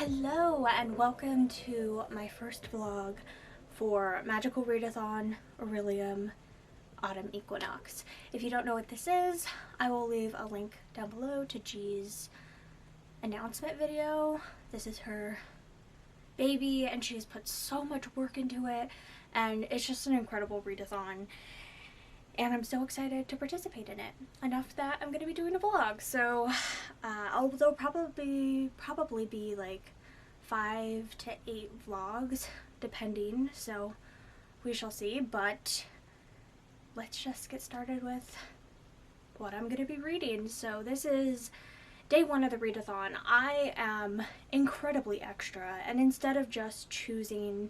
Hello and welcome to my first vlog for Magical Readathon Orilium Autumn Equinox. If you don't know what this is, I will leave a link down below to G's announcement video. This is her baby and she's put so much work into it and it's just an incredible readathon. And I'm so excited to participate in it. Enough that I'm going to be doing a vlog. So there'll probably be like 5 to 8 vlogs depending. So we shall see. But let's just get started with what I'm going to be reading. So this is day 1 of the readathon. I am incredibly extra. And instead of just choosing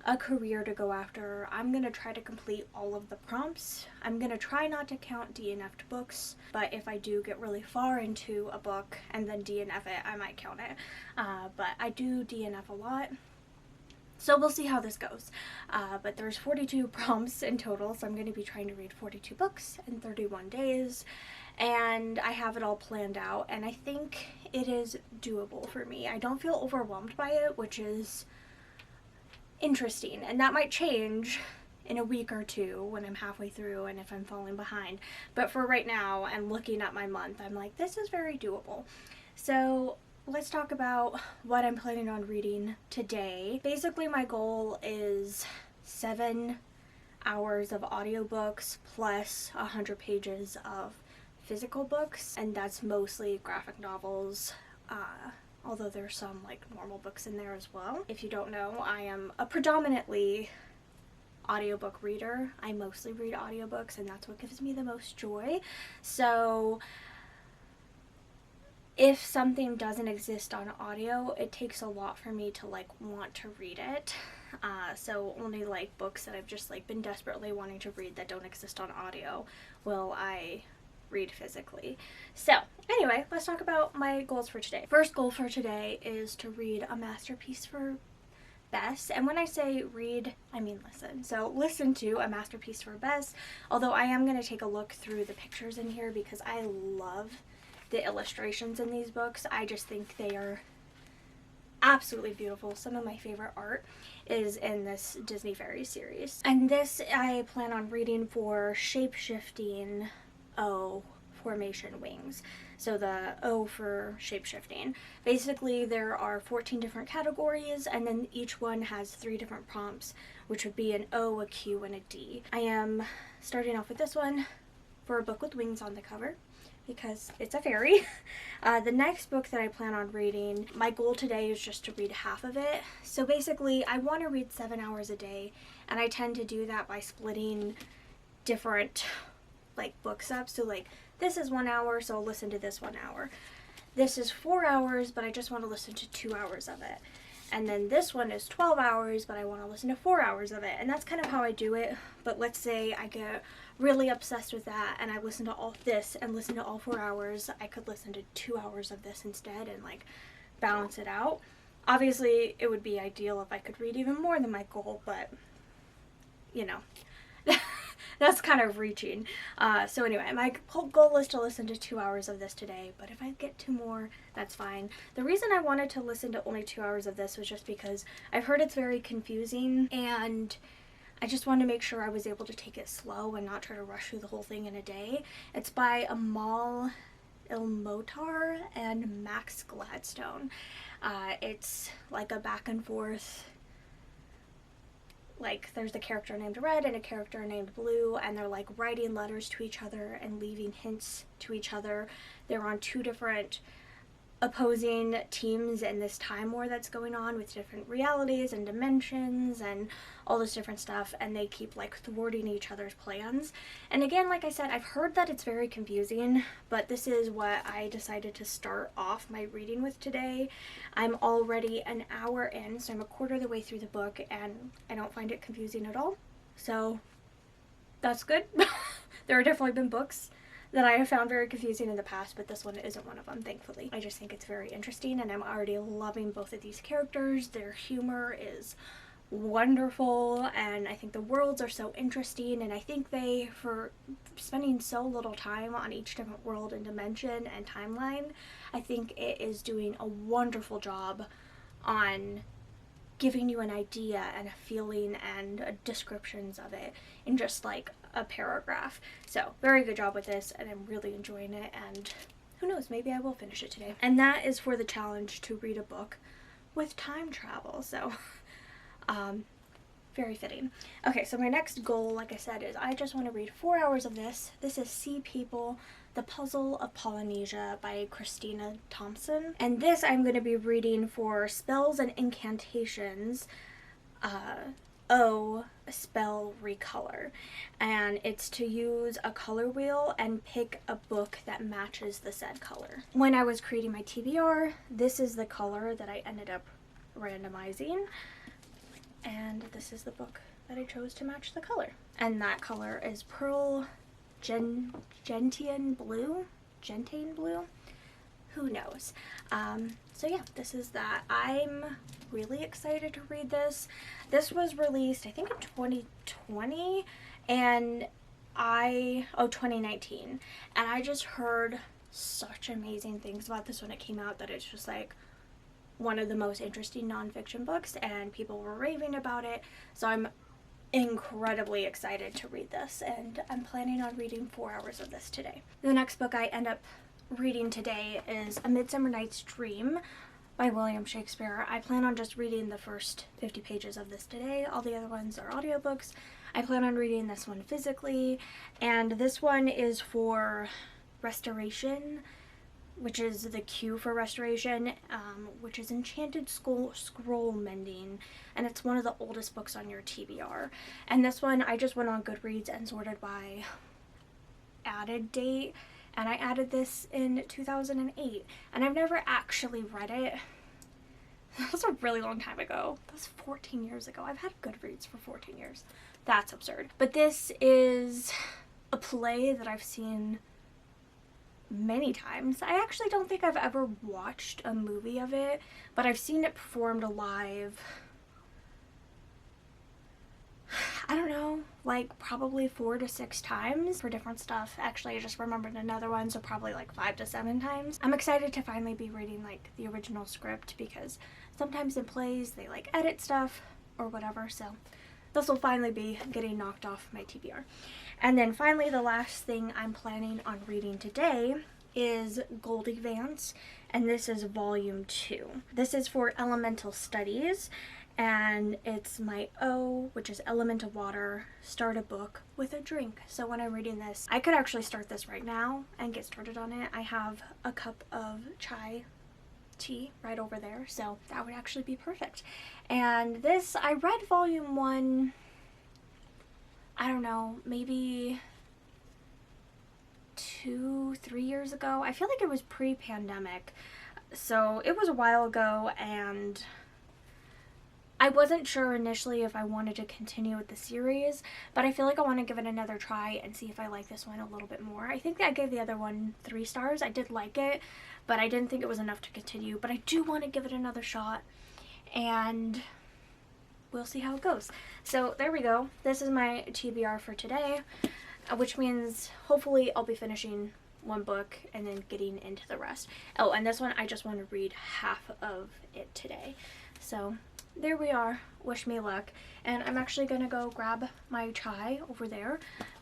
a career to go after, I'm gonna try to complete all of the prompts. I'm gonna try not to count DNF'd books, but if I do get really far into a book and then DNF it, I might count it. But I do DNF a lot, so we'll see how this goes. But there's 42 prompts in total, so I'm going to be trying to read 42 books in 31 days, and I have it all planned out, and I think it is doable for me. I don't feel overwhelmed by it, which is interesting, and that might change in a week or two when I'm halfway through and if I'm falling behind, but for right now and looking at my month, I'm like, this is very doable. So let's talk about what I'm planning on reading today. Basically my goal is 7 hours of audiobooks plus 100 pages of physical books, and that's mostly graphic novels, although there's some like normal books in there as well. If you don't know, I am a predominantly audiobook reader. I mostly read audiobooks and that's what gives me the most joy. So if something doesn't exist on audio, it takes a lot for me to like want to read it. So only like books that I've just like been desperately wanting to read that don't exist on audio will I read physically. So anyway, let's talk about my goals for today. First goal for today is to read a masterpiece for Bess, and when I say read, I mean listen. So listen to A Masterpiece for Bess, although I am going to take a look through the pictures in here because I love the illustrations in these books. I just think they are absolutely beautiful. Some of my favorite art is in this Disney Fairies series, and this I plan on reading for shape-shifting O formation wings. So the O for shape-shifting. Basically there are 14 different categories, and then each one has 3 different prompts, which would be an O, a Q, and a D. I am starting off with this one for a book with wings on the cover because it's a fairy. The next book that I plan on reading, my goal today is just to read half of it. So basically I want to read 7 hours a day, and I tend to do that by splitting different like books up. So like this is 1 hour, so I'll listen to this 1 hour. This is 4 hours, but I just want to listen to 2 hours of it. And then this one is 12 hours, but I want to listen to 4 hours of it. And that's kind of how I do it. But let's say I get really obsessed with that and I listen to all this and listen to all 4 hours. I could listen to 2 hours of this instead and like balance it out. Obviously it would be ideal if I could read even more than my goal, but you know, that's kind of reaching. So anyway, my whole goal is to listen to 2 hours of this today, but if I get 2 more, that's fine. The reason I wanted to listen to only 2 hours of this was just because I've heard it's very confusing, and I just wanted to make sure I was able to take it slow and not try to rush through the whole thing in a day. It's by Amal Ilmotar and Max Gladstone. It's like a back and forth, like there's a character named Red and a character named Blue, and they're like writing letters to each other and leaving hints to each other. They're on 2 different opposing teams in this time war that's going on with different realities and dimensions and all this different stuff, and they keep like thwarting each other's plans. And again, like I said, I've heard that it's very confusing, but this is what I decided to start off my reading with today. I'm already an hour in, so I'm a quarter of the way through the book, and I don't find it confusing at all, so that's good. There have definitely been books that I have found very confusing in the past, but this one isn't one of them, thankfully. I just think it's very interesting, and I'm already loving both of these characters. Their humor is wonderful, and I think the worlds are so interesting, and I think they, for spending so little time on each different world and dimension and timeline, I think it is doing a wonderful job on giving you an idea and a feeling and descriptions of it in just like a paragraph. So very good job with this, and I'm really enjoying it, and who knows, maybe I will finish it today. And that is for the challenge to read a book with time travel. So very fitting. Okay, so my next goal, like I said, is I just want to read 4 hours of this. This is Sea People, The Puzzle of Polynesia by Christina Thompson. And this I'm going to be reading for spells and incantations. Spell recolor. And it's to use a color wheel and pick a book that matches the said color. When I was creating my TBR, this is the color that I ended up randomizing. And this is the book that I chose to match the color. And that color is Pearl Gentian Blue? Gentian Blue? Who knows? So yeah, this is that. I'm really excited to read this. This was released, I think, in 2020, and 2019. And I just heard such amazing things about this when it came out that it's just like one of the most interesting nonfiction books, and people were raving about it. So I'm incredibly excited to read this, and I'm planning on reading 4 hours of this today. The next book I end up reading today is A Midsummer Night's Dream by William Shakespeare. I plan on just reading the first 50 pages of this today. All the other ones are audiobooks. I plan on reading this one physically, and this one is for restoration, which is the Q for restoration, which is Enchanted Scroll Mending, and it's one of the oldest books on your TBR. And this one I just went on Goodreads and sorted by added date, and I added this in 2008, and I've never actually read it. That was a really long time ago. That was 14 years ago. I've had Goodreads for 14 years. That's absurd. But this is a play that I've seen many times. I actually don't think I've ever watched a movie of it, but I've seen it performed live, I don't know, like probably 4 to 6 times for different stuff. Actually, I just remembered another one, so probably like 5 to 7 times. I'm excited to finally be reading like the original script, because sometimes in plays they like edit stuff or whatever, so this will finally be getting knocked off my TBR. And then finally, the last thing I'm planning on reading today is Goldie Vance, and this is volume 2. This is for elemental studies, and it's my O, which is element of water, start a book with a drink. So when I'm reading this, I could actually start this right now and get started on it. I have a cup of chai tea right over there, so that would actually be perfect. And this, I read volume 1, I don't know, maybe 2-3 years ago. I feel like it was pre-pandemic, so it was a while ago, and I wasn't sure initially if I wanted to continue with the series, but I feel like I want to give it another try and see if I like this one a little bit more. I think I gave the other one 3 stars. I did like it, but I didn't think it was enough to continue, but I do want to give it another shot, and we'll see how it goes. So there we go. This is my TBR for today, which means hopefully I'll be finishing one book and then getting into the rest. Oh, and this one I just want to read half of it today. So there we are. Wish me luck. And I'm actually gonna go grab my chai over there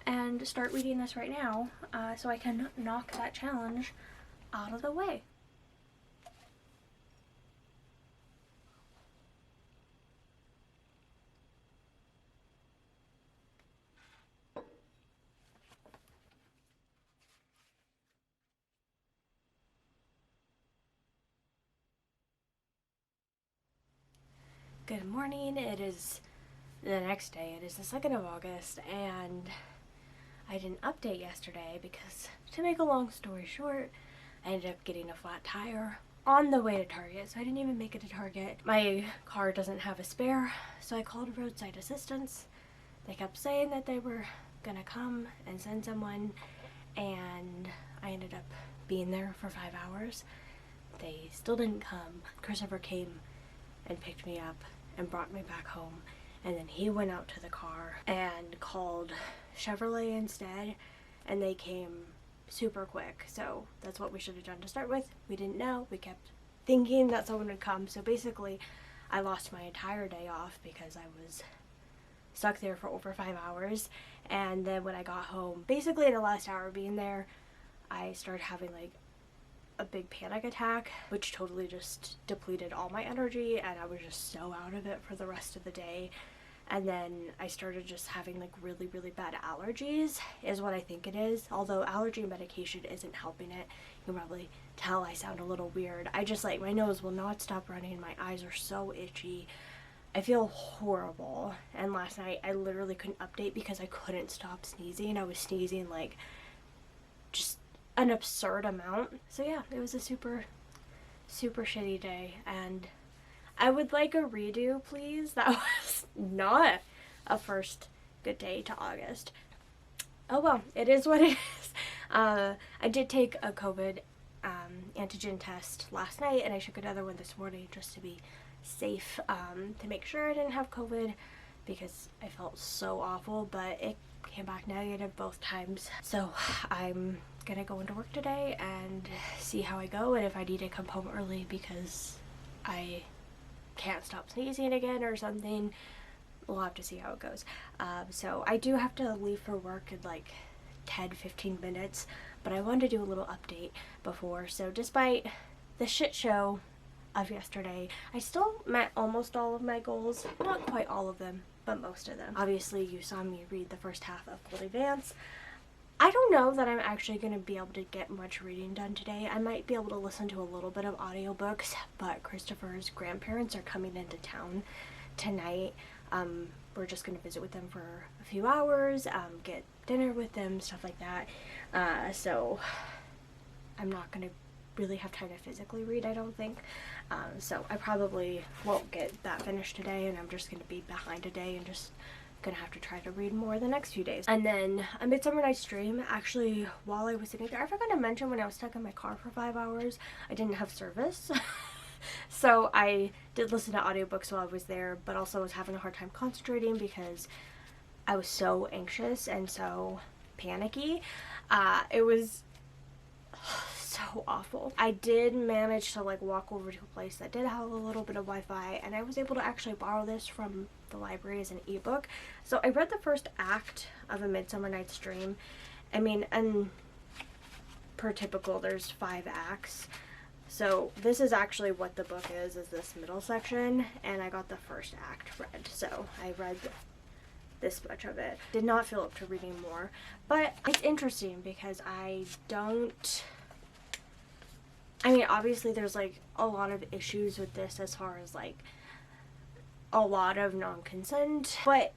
and start reading this right now, so I can knock that challenge out of the way. Good morning. It is the next day. It is the 2nd of August, and I didn't update yesterday because, to make a long story short, I ended up getting a flat tire on the way to Target, so I didn't even make it to Target. My car doesn't have a spare, so I called roadside assistance. They kept saying that they were gonna come and send someone, and I ended up being there for 5 hours. They still didn't come. Christopher came and picked me up and brought me back home, and then he went out to the car and called Chevrolet instead, and they came super quick. So that's what we should have done to start with. We didn't know. We kept thinking that someone would come. So basically, I lost my entire day off because I was stuck there for over 5 hours. And then when I got home, basically in the last hour of being there, I started having like a big panic attack, which totally just depleted all my energy, and I was just so out of it for the rest of the day. And then I started just having like really, really bad allergies is what I think it is. Although allergy medication isn't helping it. You can probably tell I sound a little weird. I just like, my nose will not stop running. My eyes are so itchy. I feel horrible. And last night I literally couldn't update because I couldn't stop sneezing. I was sneezing like just an absurd amount. So yeah, it was a super, super shitty day, and I would like a redo, please. That was not a first good day to August. Oh well, it is what it is. I did take a COVID antigen test last night, and I took another one this morning just to be safe, to make sure I didn't have COVID, because I felt so awful, but it came back negative both times. So I'm gonna go into work today and see how I go, and if I need to come home early because I can't stop sneezing again or something, we'll have to see how it goes. So I do have to leave for work in like 10-15 minutes, but I wanted to do a little update before. So despite the shit show of yesterday, I still met almost all of my goals. Not quite all of them, but most of them. Obviously you saw me read the first half of Cold Advance. I don't know that I'm actually going to be able to get much reading done today. I might be able to listen to a little bit of audiobooks, but Christopher's grandparents are coming into town tonight. We're just going to visit with them for a few hours, get dinner with them, stuff like that. So I'm not going to really have time to physically read, I don't think. So I probably won't get that finished today, and I'm just going to be behind a day and just gonna have to try to read more the next few days. And then a Midsummer Night's Dream, actually, while I was sitting there, I forgot to mention when I was stuck in my car for 5 hours, I didn't have service. So I did listen to audiobooks while I was there, but also was having a hard time concentrating because I was so anxious and so panicky. It was so awful. I did manage to like walk over to a place that did have a little bit of Wi-Fi, and I was able to actually borrow this from the library as an ebook. So I read the first act of A Midsummer Night's Dream. I mean, and per typical, there's 5 acts. So this is actually what the book is this middle section, and I got the first act read. So I read this much of it. Did not feel up to reading more, but it's interesting because I mean, obviously there's like a lot of issues with this as far as like a lot of non-consent, but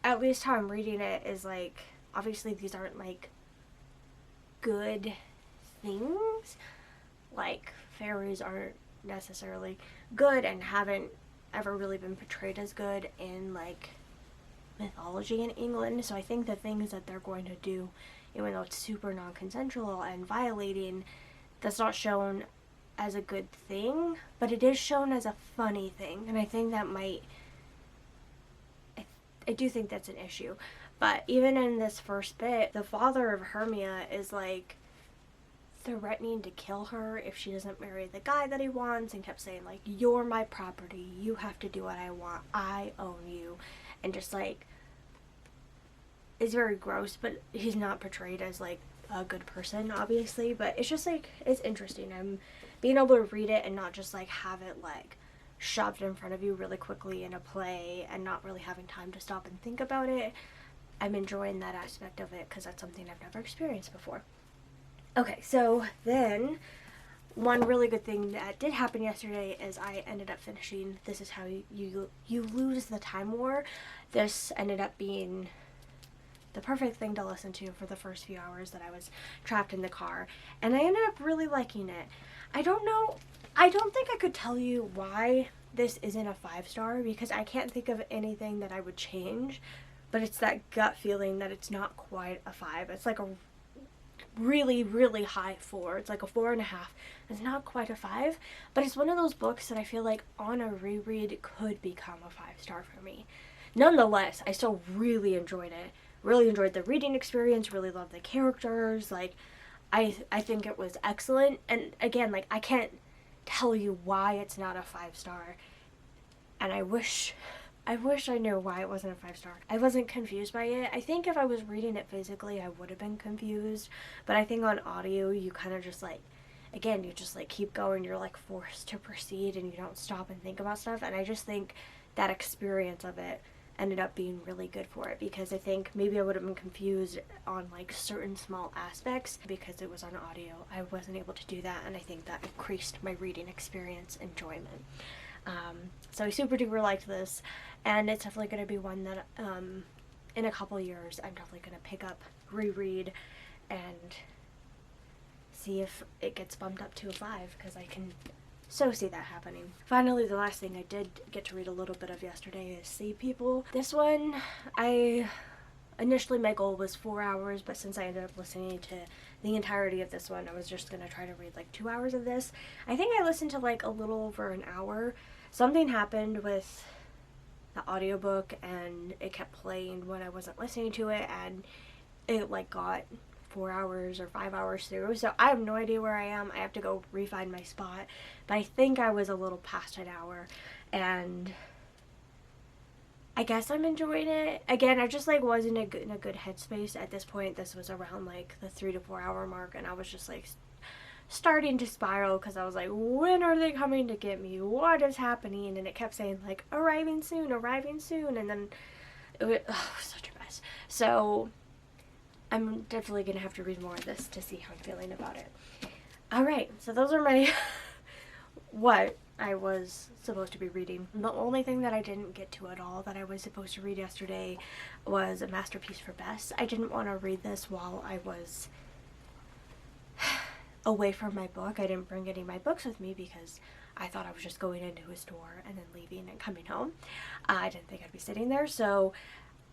at least how I'm reading it is like, obviously these aren't like good things. Like, fairies aren't necessarily good and haven't ever really been portrayed as good in like mythology in England. So I think the things that they're going to do, even though it's super non-consensual and violating, that's not shown as a good thing, but it is shown as a funny thing, and I think that might, I do think that's an issue. But even in this first bit, the father of Hermia is like threatening to kill her if she doesn't marry the guy that he wants, and kept saying like, you're my property, you have to do what I want, I own you, and just like, it's very gross, but he's not portrayed as like a good person, obviously. But it's just like, it's interesting. I'm being able to read it and not just like have it like shoved in front of you really quickly in a play and not really having time to stop and think about it. I'm enjoying that aspect of it because that's something I've never experienced before. Okay, so then one really good thing that did happen yesterday is I ended up finishing This Is How You Lose the Time War. This ended up being the perfect thing to listen to for the first few hours that I was trapped in the car, and I ended up really liking it. I don't think I could tell you why this isn't a 5-star, because I can't think of anything that I would change, but it's that gut feeling that it's not quite a 5. It's like a really, really high 4. It's like a 4.5. It's not quite a 5, but it's one of those books that I feel like on a reread could become a 5-star for me. Nonetheless, I still really enjoyed it. Really enjoyed the reading experience, really loved the characters. Like, I think it was excellent. And again, like, I can't tell you why it's not a 5-star. And I wish I knew why it wasn't a 5-star. I wasn't confused by it. I think if I was reading it physically, I would have been confused. But I think on audio, you kind of just like, again, you just like keep going. You're like forced to proceed and you don't stop and think about stuff. And I just think that experience of it ended up being really good for it, because I think maybe I would have been confused on like certain small aspects because it was on audio. I wasn't able to do that, and I think that increased my reading experience enjoyment. So I super duper liked this, and it's definitely going to be one that in a couple years I'm definitely going to pick up, reread, and see if it gets bumped up to a 5, because I can so see that happening. Finally, the last thing I did get to read a little bit of yesterday is Sea People. This one, initially my goal was 4 hours, but since I ended up listening to the entirety of this one, I was just going to try to read like 2 hours of this. I think I listened to like a little over an hour. Something happened with the audiobook and it kept playing when I wasn't listening to it, and it like got 4 hours or 5 hours through, so I have no idea where I am. I have to go re-find my spot, but I think I was a little past an hour, and I guess I'm enjoying it. Again, I just like wasn't in a good headspace at this point. This was around like the 3 to 4 hour mark, and I was just like starting to spiral because I was like, when are they coming to get me? What is happening? And it kept saying like arriving soon, and then it was such a mess. So I'm definitely going to have to read more of this to see how I'm feeling about it. Alright, so those are my what I was supposed to be reading. The only thing that I didn't get to at all that I was supposed to read yesterday was A Masterpiece for Bess. I didn't want to read this while I was away from my book. I didn't bring any of my books with me because I thought I was just going into a store and then leaving and coming home. I didn't think I'd be sitting there, so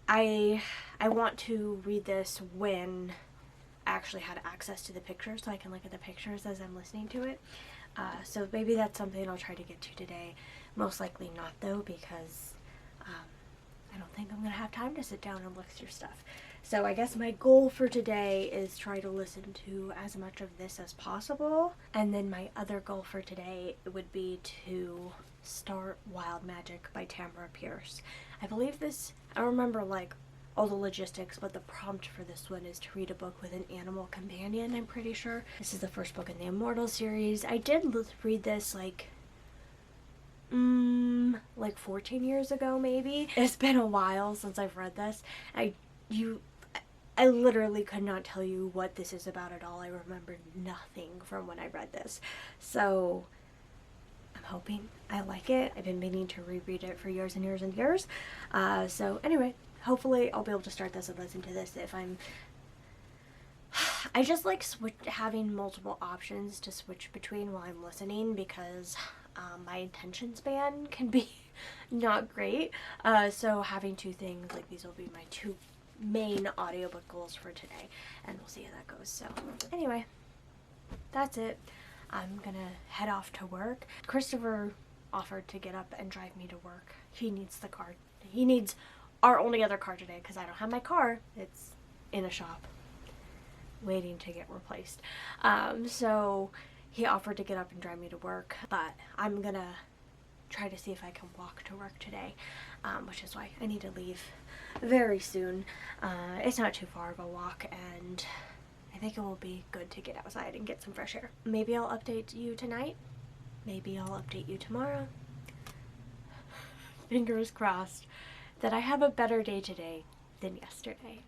I want to read this when I actually had access to the pictures, so I can look at the pictures as I'm listening to it. So maybe that's something I'll try to get to today. Most likely not, though, because I don't think I'm going to have time to sit down and look through stuff. So I guess my goal for today is try to listen to as much of this as possible. And then my other goal for today would be to start Wild Magic by Tamara Pierce. I believe this, I don't remember like all the logistics, but the prompt for this one is to read a book with an animal companion, I'm pretty sure. This is the first book in the Immortal series. I did read this like 14 years ago maybe. It's been a while since I've read this. I literally could not tell you what this is about at all. I remember nothing from when I read this. So I'm hoping I like it. I've been meaning to reread it for years and years and years. So anyway, hopefully I'll be able to start this and listen to this if I just like having multiple options to switch between while I'm listening, because my attention span can be not great. So having two things like these will be my two main audiobook goals for today, and we'll see how that goes. So anyway, that's it. I'm gonna head off to work. Christopher offered to get up and drive me to work. He needs the car. He needs our only other car today because I don't have my car. It's in a shop waiting to get replaced. So he offered to get up and drive me to work, but I'm gonna try to see if I can walk to work today, which is why I need to leave very soon. It's not too far of a walk, and I think it will be good to get outside and get some fresh air. Maybe I'll update you tonight. Maybe I'll update you tomorrow. Fingers crossed that I have a better day today than yesterday.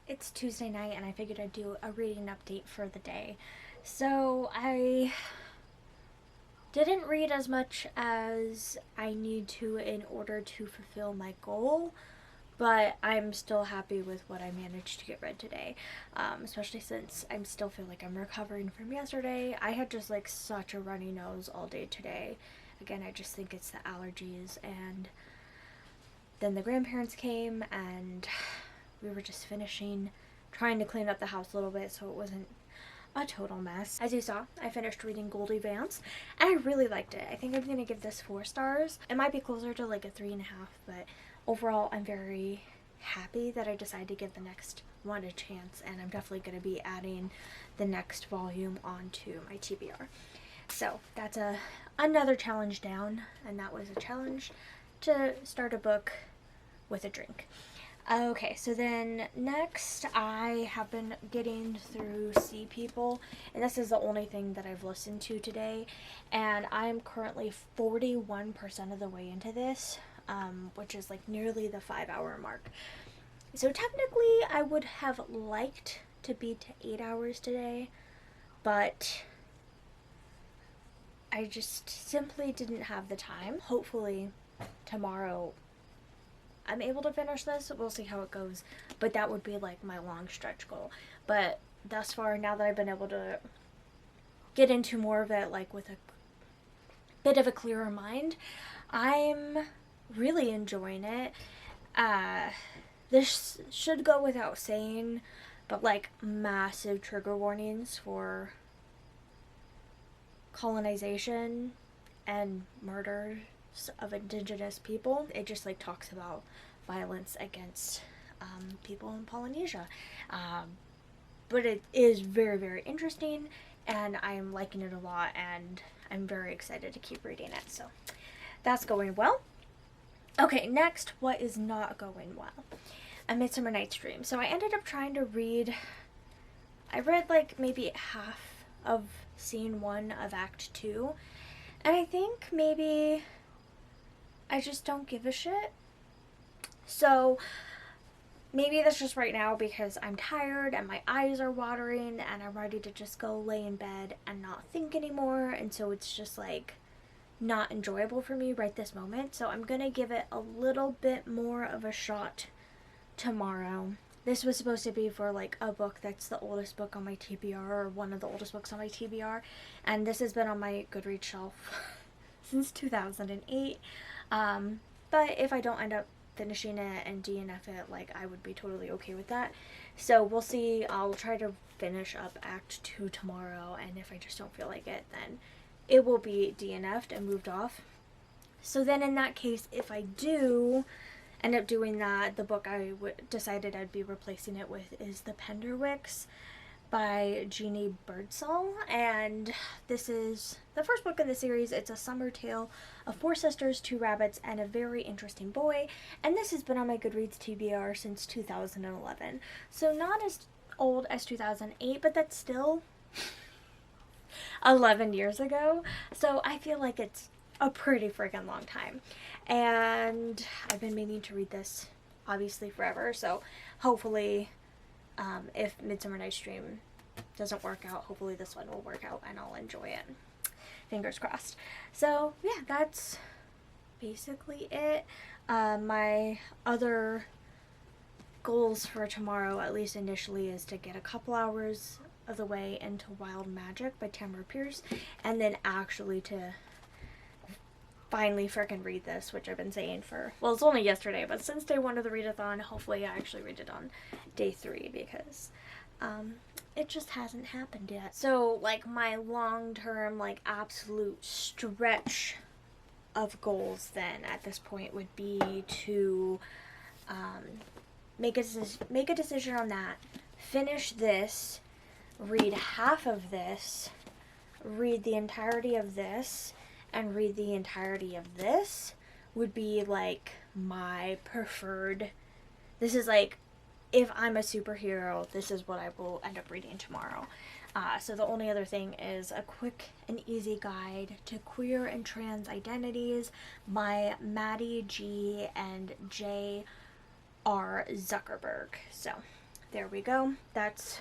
It's Tuesday night and I figured I'd do a reading update for the day. So I didn't read as much as I need to in order to fulfill my goal, but I'm still happy with what I managed to get read today, especially since I still feel like I'm recovering from yesterday. I had just like such a runny nose all day today. Again, I just think it's the allergies, and then the grandparents came and we were just finishing trying to clean up the house a little bit so it wasn't a total mess. As you saw, I finished reading Goldie Vance and I really liked it. I think I'm gonna give this 4 stars. It might be closer to like a 3.5, but overall I'm very happy that I decided to give the next one a chance, and I'm definitely going to be adding the next volume onto my TBR. So that's another challenge down, and that was a challenge to start a book with a drink. Okay, so then next I have been getting through Sea People, and this is the only thing that I've listened to today, and I'm currently 41% of the way into this, which is like nearly the 5-hour mark. So technically I would have liked to be to 8 hours today, but I just simply didn't have the time. Hopefully tomorrow I'm able to finish this. We'll see how it goes, but that would be like my long stretch goal. But thus far, now that I've been able to get into more of it, like with a bit of a clearer mind, I'm really enjoying it. This should go without saying, but like massive trigger warnings for colonization and murders of indigenous people. It just like talks about violence against people in Polynesia. But it is very, very interesting, and I am liking it a lot, and I'm very excited to keep reading it. So that's going well. Okay, next, what is not going well? A Midsummer Night's Dream. So I ended up trying to read, I read like maybe half of scene 1 of Act 2, and I think maybe I just don't give a shit. So maybe that's just right now because I'm tired and my eyes are watering and I'm ready to just go lay in bed and not think anymore, and so it's just like not enjoyable for me right this moment. So I'm gonna give it a little bit more of a shot tomorrow. This was supposed to be for like a book that's the oldest book on my TBR, or one of the oldest books on my TBR, and this has been on my Goodreads shelf since 2008. But if I don't end up finishing it and DNF it, like, I would be totally okay with that. So we'll see. I'll try to finish up Act 2 tomorrow, and if I just don't feel like it, then it will be DNF'd and moved off. So then in that case, if I do end up doing that, the book I decided I'd be replacing it with is The Penderwicks by Jeannie Birdsall, and this is the first book in the series. It's a summer tale of 4 sisters, 2 rabbits, and a very interesting boy, and this has been on my Goodreads TBR since 2011, so not as old as 2008, but that's still 11 years ago, so I feel like it's a pretty freaking long time, and I've been meaning to read this obviously forever, so hopefully if Midsummer Night's Dream doesn't work out, hopefully this one will work out and I'll enjoy it. Fingers crossed. So yeah, that's basically it. My other goals for tomorrow, at least initially, is to get a couple hours of the way into Wild Magic by Tamara Pierce, and then actually to finally frickin' read this, which I've been saying for, well, it's only yesterday, but since day 1 of the readathon, hopefully I actually read it on day 3, because it just hasn't happened yet. So like my long-term, like absolute stretch of goals then at this point would be to make a decision on that, finish this, read half of this, read the entirety of this, and read the entirety of this would be like my preferred. This is like, if I'm a superhero, this is what I will end up reading tomorrow. So the only other thing is a quick and easy guide to queer and trans identities by Maddie G. and J. R. Zuckerberg. So there we go. That's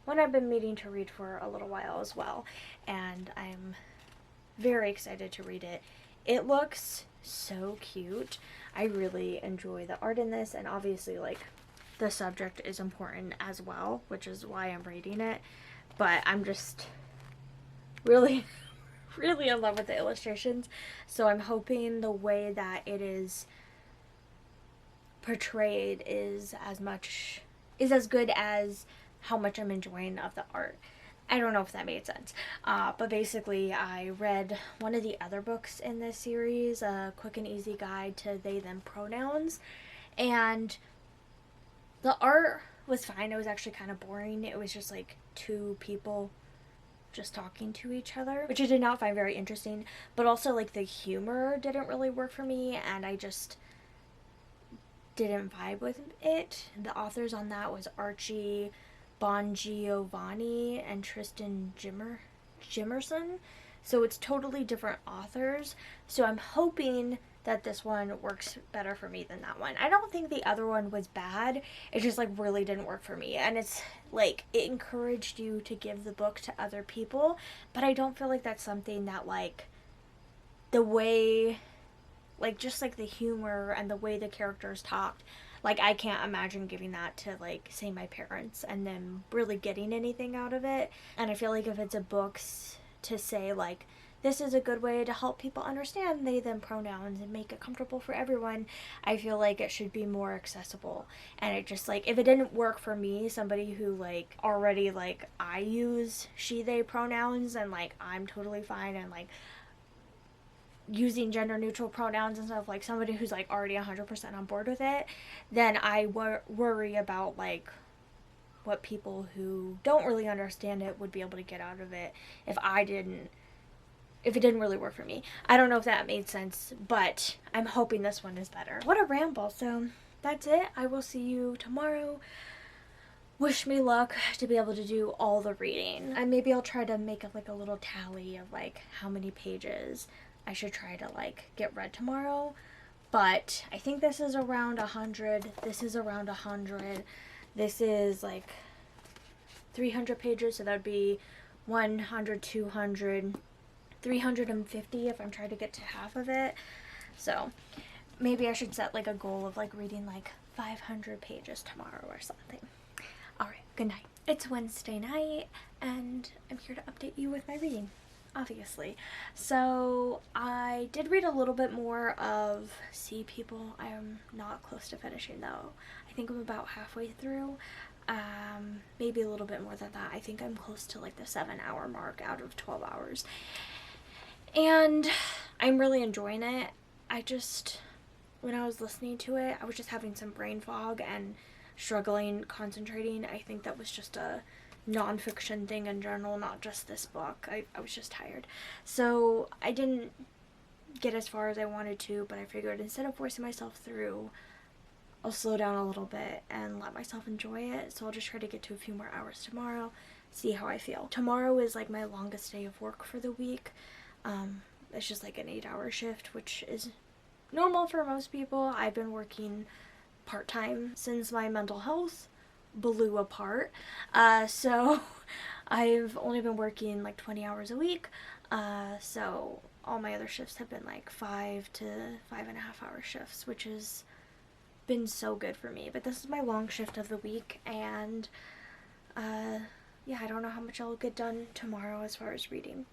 what I've been meaning to read for a little while as well, and I'm very excited to read it. It looks so cute. I really enjoy the art in this, and obviously, like, the subject is important as well, which is why I'm reading it. But I'm just really, really in love with the illustrations. So I'm hoping the way that it is portrayed is as good as how much I'm enjoying of the art. I don't know if that made sense. But basically, I read one of the other books in this series, A Quick and Easy Guide to They Them Pronouns. And the art was fine. It was actually kind of boring. It was just like two people just talking to each other, which I did not find very interesting. But also, like, the humor didn't really work for me, and I just didn't vibe with it. The authors on that was Archie Bongiovanni and Tristan Jimerson. So it's totally different authors. So I'm hoping that this one works better for me than that one. I don't think the other one was bad. It just, like, really didn't work for me. And it's like, it encouraged you to give the book to other people, but I don't feel like that's something that, like, the way, like, just like the humor and the way the characters talked, like, I can't imagine giving that to, like, say, my parents and them really getting anything out of it. And I feel like if it's a book to say, like, this is a good way to help people understand they them pronouns and make it comfortable for everyone, I feel like it should be more accessible. And it just, like, if it didn't work for me, somebody who, like, already, like, I use she they pronouns and, like, I'm totally fine and, like, using gender neutral pronouns and stuff, like, somebody who's, like, already 100% on board with it, then I worry about, like, what people who don't really understand it would be able to get out of it if it didn't really work for me. I don't know if that made sense, but I'm hoping this one is better. What a ramble. So that's it. I will see you tomorrow. Wish me luck to be able to do all the reading. And maybe I'll try to make like a little tally of, like, how many pages I should try to, like, get read tomorrow. But I think this is around 100. This is around 100. This is like 300 pages, so that would be 100, 200, 350 if I'm trying to get to half of it. So maybe I should set, like, a goal of, like, reading, like, 500 pages tomorrow or something. Alright, good night. It's Wednesday night, and I'm here to update you with my reading, obviously. So I did read a little bit more of Sea People. I am not close to finishing, though. I think I'm about halfway through. Maybe a little bit more than that. I think I'm close to, like, the 7-hour mark out of 12 hours. And I'm really enjoying it. I just, when I was listening to it, I was just having some brain fog and struggling concentrating. I think that was just a nonfiction thing in general, not just this book. I was just tired. So I didn't get as far as I wanted to, but I figured instead of forcing myself through, I'll slow down a little bit and let myself enjoy it. So I'll just try to get to a few more hours tomorrow, see how I feel. Tomorrow is, like, my longest day of work for the week. It's just like an 8-hour shift, which is normal for most people. I've been working part-time since my mental health blew apart. So I've only been working like 20 hours a week. So all my other shifts have been like 5 to 5.5 hour shifts, which has been so good for me. But this is my long shift of the week, and yeah, I don't know how much I'll get done tomorrow as far as reading.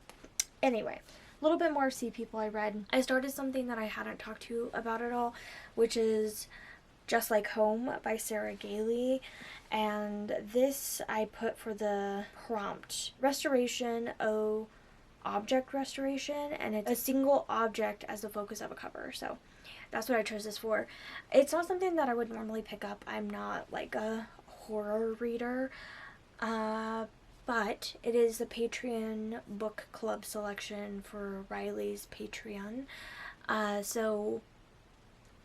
Anyway, a little bit more of Sea People I read. I started something that I hadn't talked to you about at all, which is Just Like Home by Sarah Gailey. And this I put for the prompt restoration, object restoration, and it's a single object as the focus of a cover. So that's what I chose this for. It's not something that I would normally pick up. I'm not like a horror reader. But it is the Patreon book club selection for Riley's Patreon. So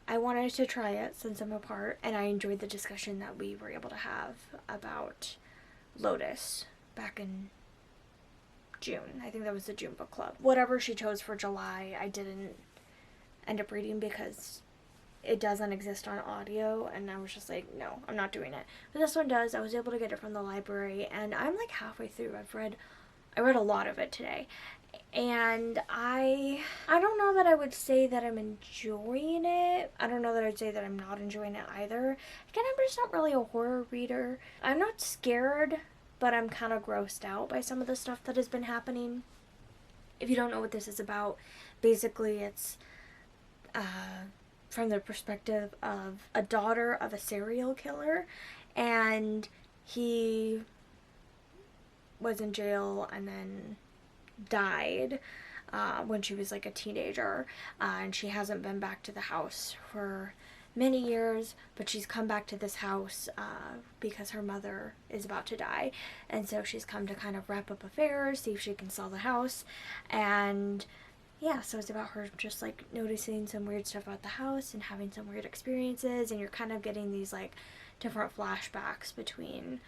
I wanted to try it since I'm a part, and I enjoyed the discussion that we were able to have about Lotus back in June. I think that was the June book club. Whatever she chose for July, I didn't end up reading because it doesn't exist on audio, and I was just like, no, I'm not doing it. But this one does. I was able to get it from the library, and I'm like halfway through. I've read, I read a lot of it today. And I don't know that I would say that I'm enjoying it. I don't know that I'd say that I'm not enjoying it either. Again, I'm just not really a horror reader. I'm not scared, but I'm kind of grossed out by some of the stuff that has been happening. If you don't know what this is about, basically it's from the perspective of a daughter of a serial killer, and he was in jail and then died when she was like a teenager, and she hasn't been back to the house for many years, but she's come back to this house because her mother is about to die, and so she's come to kind of wrap up affairs, see if she can sell the house. And yeah, so it's about her just like noticing some weird stuff about the house and having some weird experiences, and you're kind of getting these like different flashbacks between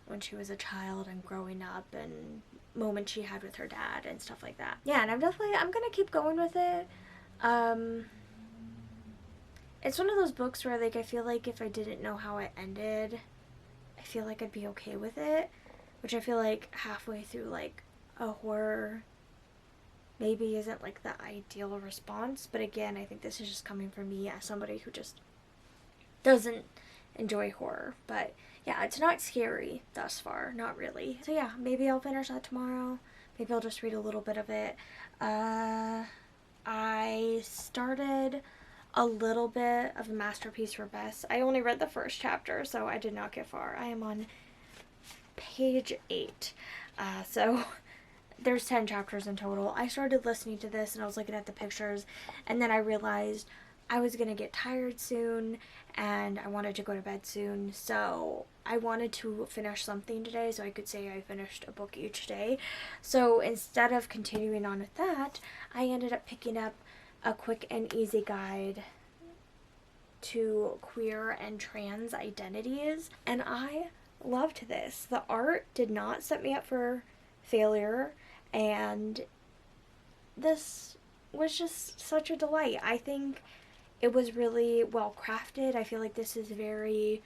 when she was a child and growing up and moments she had with her dad and stuff like that. Yeah, and I'm gonna keep going with it. It's one of those books where like I feel like if I didn't know how it ended, I feel like I'd be okay with it, which I feel like halfway through like a horror maybe isn't like the ideal response. But again, I think this is just coming from me as somebody who just doesn't enjoy horror. But yeah, it's not scary thus far, not really. So yeah, maybe I'll finish that tomorrow. Maybe I'll just read a little bit of it. I started a little bit of a Masterpiece for Bess. I only read the first chapter, so I did not get far. I am on page 8. So there's 10 chapters in total. I started listening to this and I was looking at the pictures, and then I realized I was gonna get tired soon and I wanted to go to bed soon, so I wanted to finish something today so I could say I finished a book each day. So instead of continuing on with that, I ended up picking up a quick and easy guide to queer and trans identities, and I loved this. The art did not set me up for failure, and this was just such a delight. I think it was really well crafted. I feel like this is very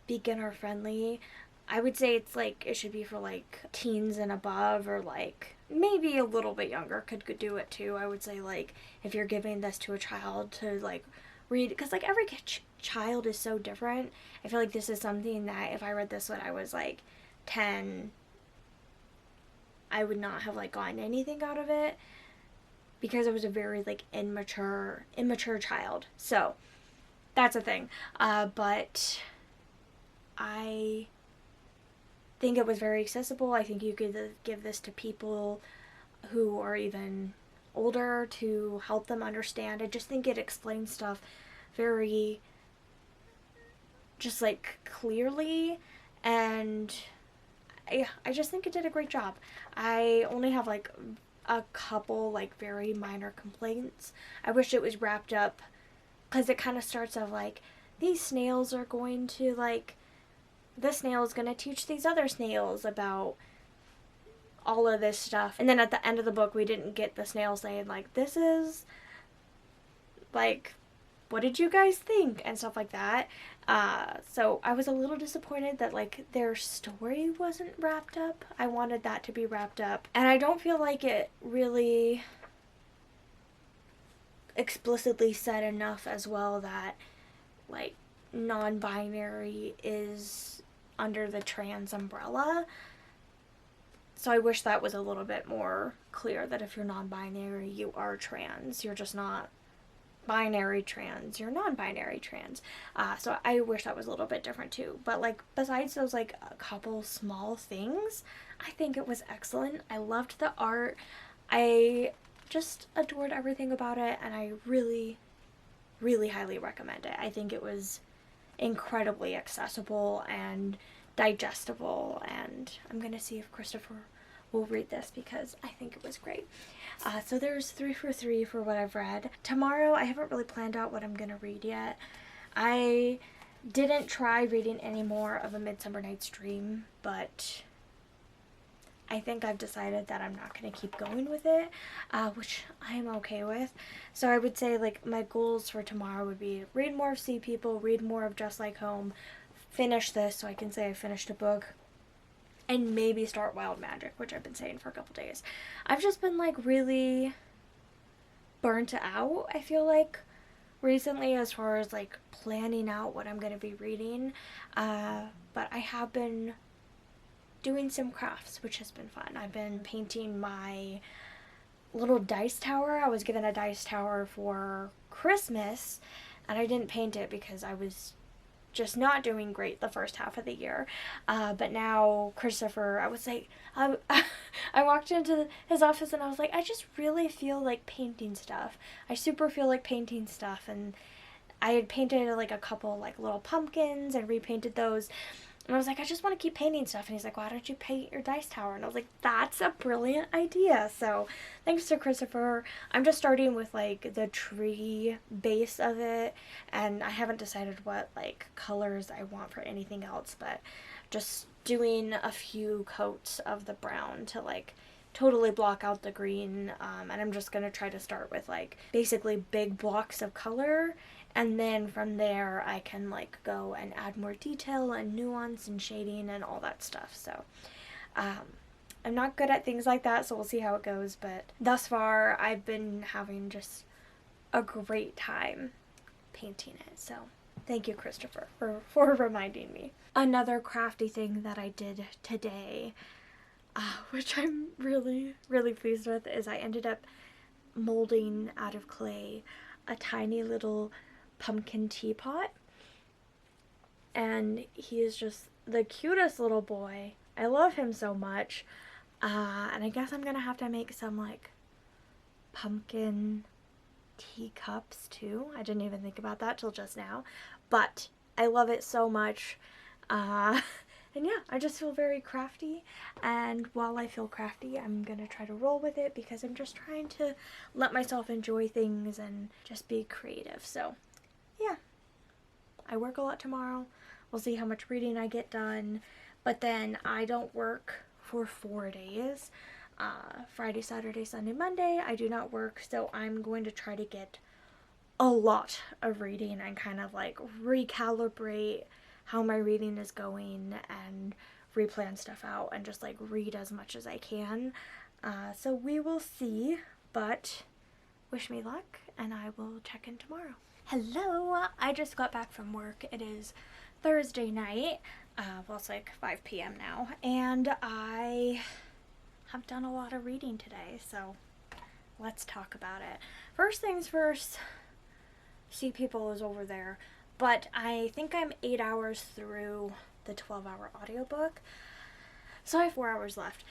beginner friendly. I would say it's like it should be for like teens and above, or like maybe a little bit younger could do it too. I would say like if you're giving this to a child to like read, because like every child is so different. I feel like this is something that if I read this when I was like 10, I would not have like gotten anything out of it, because I was a very like immature child. So that's a thing. But I think it was very accessible. I think you could give this to people who are even older to help them understand. I just think it explains stuff very just like clearly, and I just think it did a great job. I only have like a couple like very minor complaints. I wish it was wrapped up, because it kind of starts off like these snails are going to like, this snail is going to teach these other snails about all of this stuff, and then at the end of the book we didn't get the snail saying like, this is like, what did you guys think, and stuff like that. So I was a little disappointed that like their story wasn't wrapped up. I wanted that to be wrapped up, and I don't feel like it really explicitly said enough as well that like non-binary is under the trans umbrella. So I wish that was a little bit more clear, that if you're non-binary, you are trans. You're just not binary trans, you're non-binary trans. So I wish that was a little bit different too. But like besides those like a couple small things, I think it was excellent. I loved the art. I just adored everything about it, and I really, really highly recommend it. I think it was incredibly accessible and digestible, and I'm gonna see if Christopher will read this because I think it was great. So there's 3 for 3 for what I've read. Tomorrow I haven't really planned out what I'm gonna read yet. I didn't try reading any more of A Midsummer Night's Dream, but I think I've decided that I'm not going to keep going with it, which I am okay with. So I would say like my goals for tomorrow would be read more of Sea People, read more of Just Like Home, finish this so I can say I finished a book, and maybe start Wild Magic, which I've been saying for a couple days. I've just been like really burnt out, I feel like, recently, as far as like planning out what I'm going to be reading. But I have been doing some crafts, which has been fun. I've been painting my little dice tower. I was given a dice tower for Christmas, and I didn't paint it because I was just not doing great the first half of the year. But now Christopher, I was like, I walked into his office and I was like, I just really feel like painting stuff. I super feel like painting stuff. And I had painted like a couple like little pumpkins and repainted those. And I was like, I just want to keep painting stuff. And he's like, why don't you paint your dice tower? And I was like, that's a brilliant idea. So thanks to Christopher. I'm just starting with like the tree base of it. And I haven't decided what like colors I want for anything else. But just doing a few coats of the brown to like totally block out the green. And I'm just going to try to start with like basically big blocks of color. And then from there, I can like go and add more detail and nuance and shading and all that stuff. So I'm not good at things like that, so we'll see how it goes. But thus far, I've been having just a great time painting it. So thank you, Christopher, for reminding me. Another crafty thing that I did today, which I'm really, really pleased with, is I ended up molding out of clay a tiny little pumpkin teapot, and he is just the cutest little boy. I love him so much. And I guess I'm gonna have to make some like pumpkin teacups too. I didn't even think about that till just now, but I love it so much. And yeah, I just feel very crafty, and while I feel crafty, I'm gonna try to roll with it because I'm just trying to let myself enjoy things and just be creative. So yeah, I work a lot tomorrow. We'll see how much reading I get done, but then I don't work for 4 days. Friday, Saturday, Sunday, Monday, I do not work, so I'm going to try to get a lot of reading and kind of like recalibrate how my reading is going and replan stuff out and just like read as much as I can. So we will see, but wish me luck, and I will check in tomorrow. Hello, I just got back from work. It is Thursday night. Well, it's like 5 p.m. now, and I have done a lot of reading today, so let's talk about it. First things first, Sea People is over there, but I think I'm 8 hours through the 12-hour audiobook, so I have 4 hours left.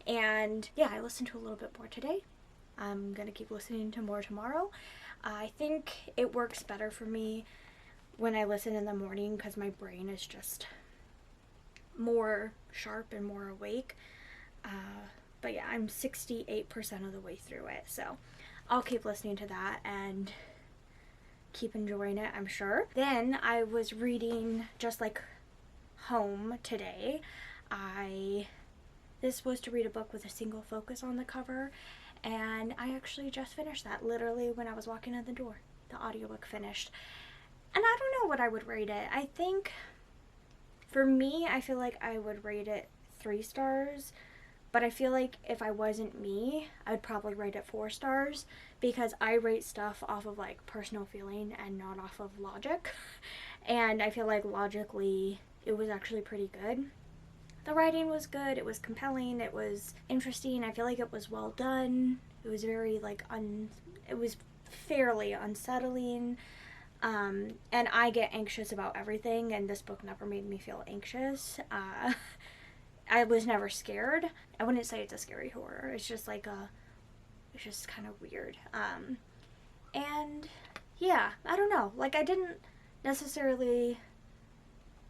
And yeah, I listened to a little bit more today. I'm gonna keep listening to more tomorrow. I think it works better for me when I listen in the morning because my brain is just more sharp and more awake. But yeah, I'm 68% of the way through it, so I'll keep listening to that and keep enjoying it, I'm sure. Then I was reading just like home today. This was to read a book with a single focus on the cover, and I actually just finished that literally when I was walking in the door. The audiobook finished. And I don't know what I would rate it. I think for me, I feel like I would rate it 3 stars. But I feel like if I wasn't me, I'd probably rate it 4 stars because I rate stuff off of like personal feeling and not off of logic. And I feel like logically it was actually pretty good. The writing was good, it was compelling, it was interesting, I feel like it was well done. It was very like it was fairly unsettling. And I get anxious about everything, and this book never made me feel anxious. I was never scared. I wouldn't say it's a scary horror. It's just like it's just kind of weird. And yeah, I don't know. Like I didn't necessarily,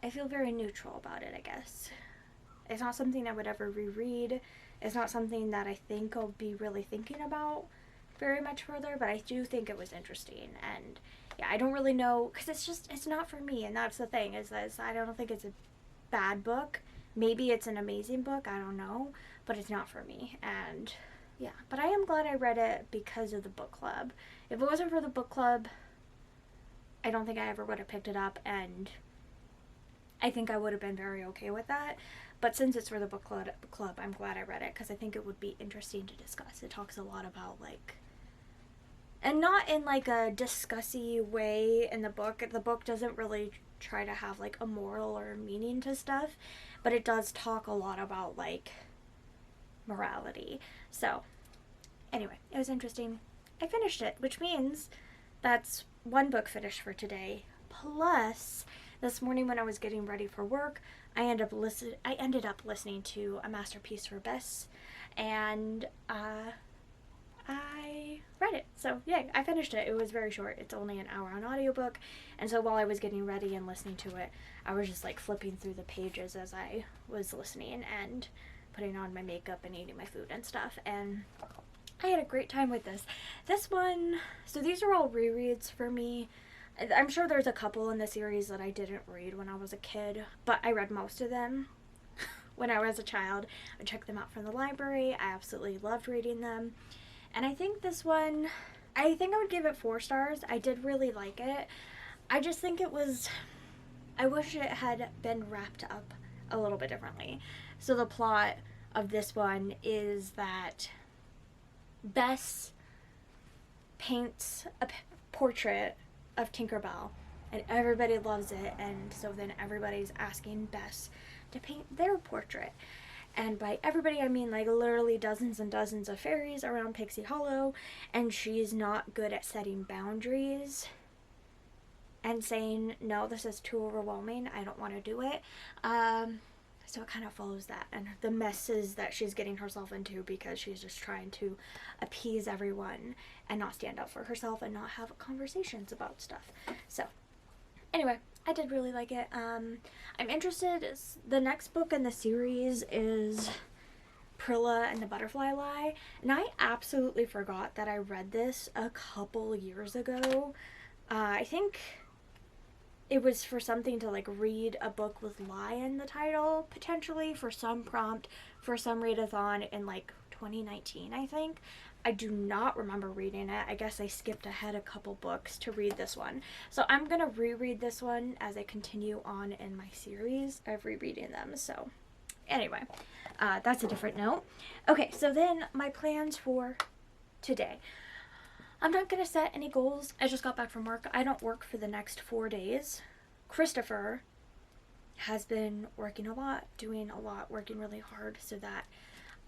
I feel very neutral about it, I guess. It's not something I would ever reread. It's not something that I think I'll be really thinking about very much further, but I do think it was interesting. And yeah, I don't really know, because it's not for me, and that's the thing, is that I don't think it's a bad book. Maybe it's an amazing book, I don't know, but it's not for me. And yeah, but I am glad I read it because of the book club. If it wasn't for the book club, I don't think I ever would have picked it up, and I think I would have been very okay with that. But since it's for the book club, I'm glad I read it because I think it would be interesting to discuss. It talks a lot about like, and not in like a discussy way in the book. The book doesn't really try to have like a moral or meaning to stuff, but it does talk a lot about like morality. So anyway, it was interesting. I finished it, which means that's one book finished for today. Plus, this morning when I was getting ready for work, I ended up listening to A Masterpiece for Bess, and I read it. So yay, I finished it. It was very short. It's only an hour on audiobook, and so while I was getting ready and listening to it, I was just like flipping through the pages as I was listening and putting on my makeup and eating my food and stuff, and I had a great time with this. This one, so these are all rereads for me. I'm sure there's a couple in the series that I didn't read when I was a kid, but I read most of them when I was a child. I checked them out from the library. I absolutely loved reading them. And I think this one, I think I would give it 4 stars. I did really like it. I just think it was, I wish it had been wrapped up a little bit differently. So the plot of this one is that Bess paints a portrait of Tinkerbell, and everybody loves it, and so then everybody's asking Bess to paint their portrait. And by everybody, I mean like literally dozens and dozens of fairies around Pixie Hollow, and she's not good at setting boundaries and saying, no, this is too overwhelming, I don't want to do it. So it kind of follows that and the messes that she's getting herself into because she's just trying to appease everyone and not stand up for herself and not have conversations about stuff. So anyway, I did really like it. I'm interested. The next book in the series is Prilla and the Butterfly Lie, and I absolutely forgot that I read this a couple years ago. I think it was for something to like read a book with lie in the title, potentially for some prompt, for some readathon in like 2019, I think. I do not remember reading it. I guess I skipped ahead a couple books to read this one. So I'm going to reread this one as I continue on in my series of rereading them. So anyway, that's a different note. Okay, so then my plans for today. I'm not going to set any goals. I just got back from work. I don't work for the next 4 days. Christopher has been working a lot, doing a lot, working really hard so that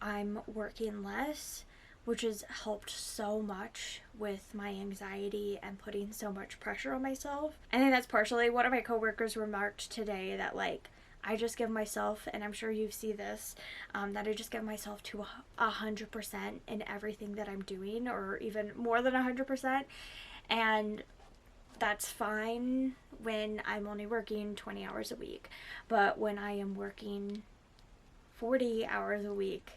I'm working less, which has helped so much with my anxiety and putting so much pressure on myself. I think that's partially, one of my coworkers remarked today that like, I just give myself, and I'm sure you see this, that I just give myself to 100% in everything that I'm doing, or even more than 100%. And that's fine when I'm only working 20 hours a week. But when I am working 40 hours a week,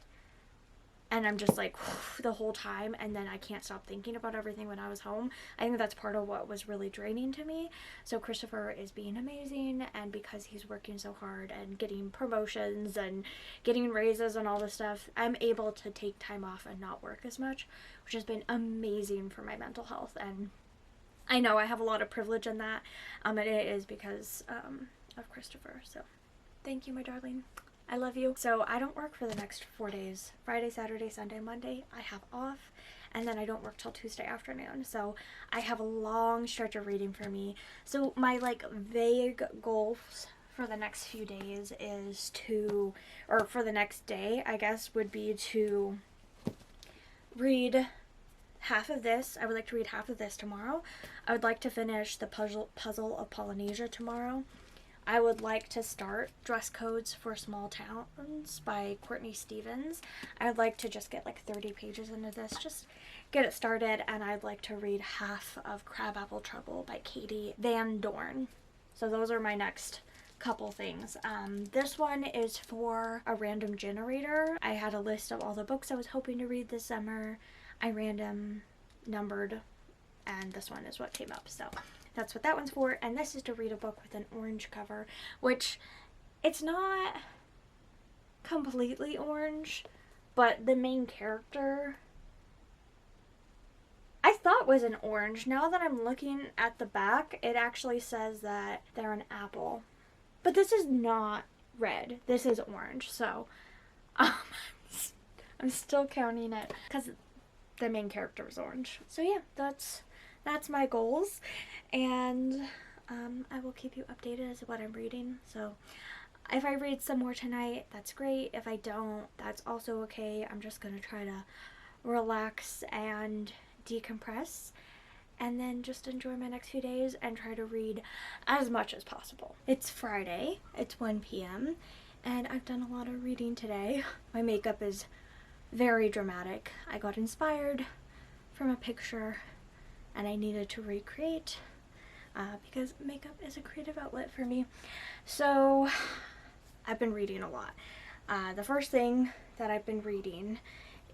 and I'm just like the whole time, and then I can't stop thinking about everything when I was home, I think that's part of what was really draining to me. So Christopher is being amazing, and because he's working so hard and getting promotions and getting raises and all this stuff, I'm able to take time off and not work as much, which has been amazing for my mental health. And I know I have a lot of privilege in that, and it is because of Christopher. So thank you, my darling. I love you. So I don't work for the next 4 days. Friday, Saturday, Sunday, Monday, I have off. And then I don't work till Tuesday afternoon. So I have a long stretch of reading for me. So my like vague goals for the next few days is to, or for the next day, I guess, would be to read half of this. I would like to read half of this tomorrow. I would like to finish the Puzzle of Polynesia tomorrow. I would like to start Dress Codes for Small Towns by Courtney Stevens. I would like to just get like 30 pages into this, just get it started, and I'd like to read half of Crabapple Trouble by Katie Van Dorn. So those are my next couple things. This one is for a random generator. I had a list of all the books I was hoping to read this summer. I random numbered, and this one is what came up. So that's what that one's for. And this is to read a book with an orange cover, which it's not completely orange, but the main character I thought was an orange. Now that I'm looking at the back, it actually says that they're an apple. But this is not red. This is orange. So um, I'm still counting it because the main character is orange. So yeah, that's my goals, and I will keep you updated as to what I'm reading. So if I read some more tonight, that's great. If I don't, that's also okay. I'm just gonna try to relax and decompress, and then just enjoy my next few days and try to read as much as possible. It's Friday, it's 1 p.m., and I've done a lot of reading today. My makeup is very dramatic. I got inspired from a picture and I needed to recreate because makeup is a creative outlet for me. So I've been reading a lot. The first thing that I've been reading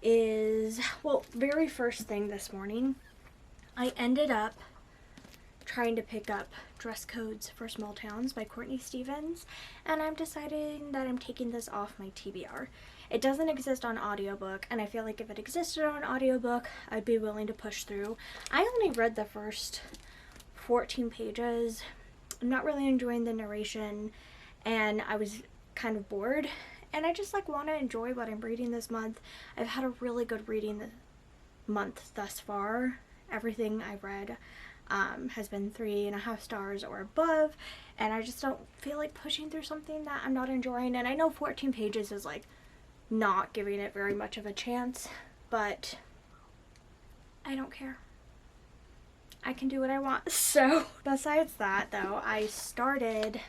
is, well, very first thing this morning, I ended up trying to pick up Dress Codes for Small Towns by Courtney Stevens, and I'm deciding that I'm taking this off my TBR. It doesn't exist on audiobook, and I feel like if it existed on audiobook, I'd be willing to push through. I only read the first 14 pages. I'm not really enjoying the narration, and I was kind of bored, and I just like want to enjoy what I'm reading this month. I've had a really good reading month thus far. Everything I read has been 3.5 stars or above, and I just don't feel like pushing through something that I'm not enjoying. And I know 14 pages is like not giving it very much of a chance, but I don't care. I can do what I want. So besides that though, I started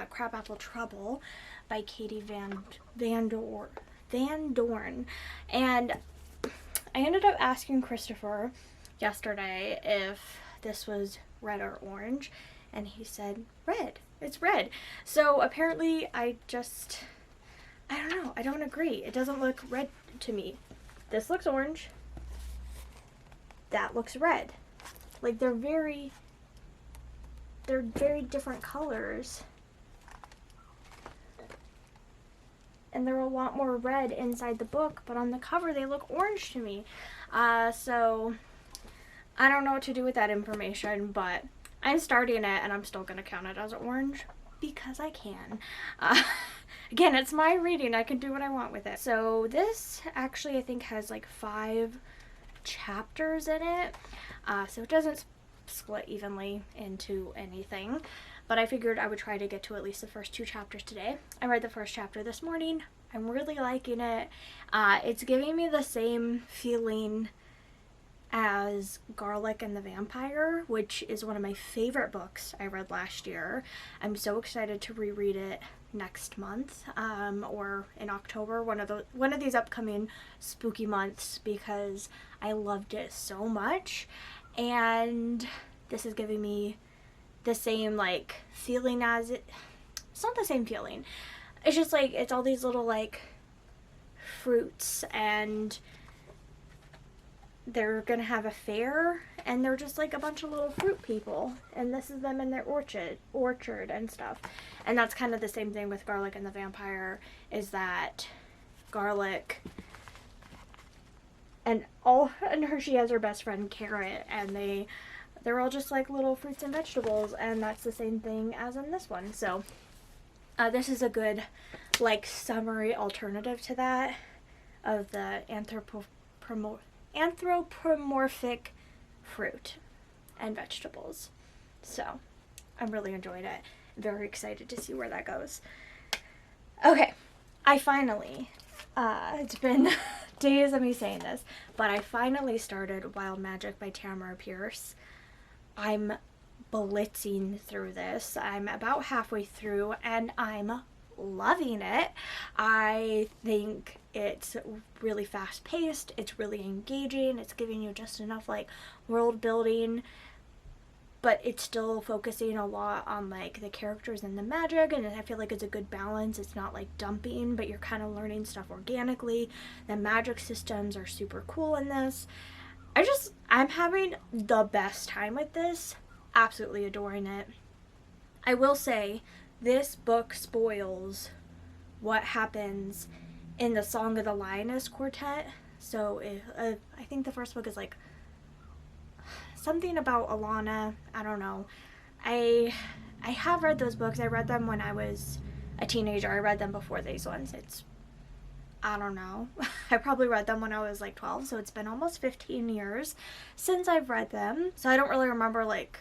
Crabapple Trouble by Katie Van Dorn, and I ended up asking Christopher yesterday if this was red or orange, and he said red. It's red. So apparently I don't know, I don't agree. It doesn't look red to me. This looks orange. That looks red. Like they're very different colors. And they're a lot more red inside the book, but on the cover they look orange to me. So I don't know what to do with that information, but I'm starting it and I'm still going to count it as orange because I can. Again, it's my reading. I can do what I want with it. So this actually I think has like 5 chapters in it. So it doesn't split evenly into anything. But I figured I would try to get to at least the first 2 chapters today. I read the first chapter this morning. I'm really liking it. It's giving me the same feeling as Garlic and the Vampire, which is one of my favorite books I read last year. I'm so excited to reread it next month, or in October, one of these upcoming spooky months, because I loved it so much. And this is giving me the same like feeling as it. It's not the same feeling. It's just like it's all these little like fruits, and they're gonna have a fair, and they're just like a bunch of little fruit people, and this is them in their orchard and stuff. And that's kind of the same thing with Garlic and the Vampire, is that Garlic and she has her best friend Carrot, and they're all just like little fruits and vegetables, and that's the same thing as in this one. So this is a good like summary alternative to that, of the anthropomorphic fruit and vegetables. So I'm really enjoying it. Very excited to see where that goes. Okay, I finally, it's been days of me saying this, but I finally started Wild Magic by Tamara Pierce. I'm blitzing through this. I'm about halfway through and I'm loving it. I think it's really fast paced, it's really engaging, it's giving you just enough like world building, but it's still focusing a lot on like the characters and the magic, and I feel like it's a good balance. It's not like dumping, but you're kind of learning stuff organically. The magic systems are super cool in this. I'm having the best time with this. Absolutely adoring it. I will say this book spoils what happens in the Song of the Lioness Quartet. So I think the first book is like something about Alana. I don't know. I have read those books. I read them when I was a teenager. I read them before these ones. I don't know. I probably read them when I was like 12, so it's been almost 15 years since I've read them. So I don't really remember like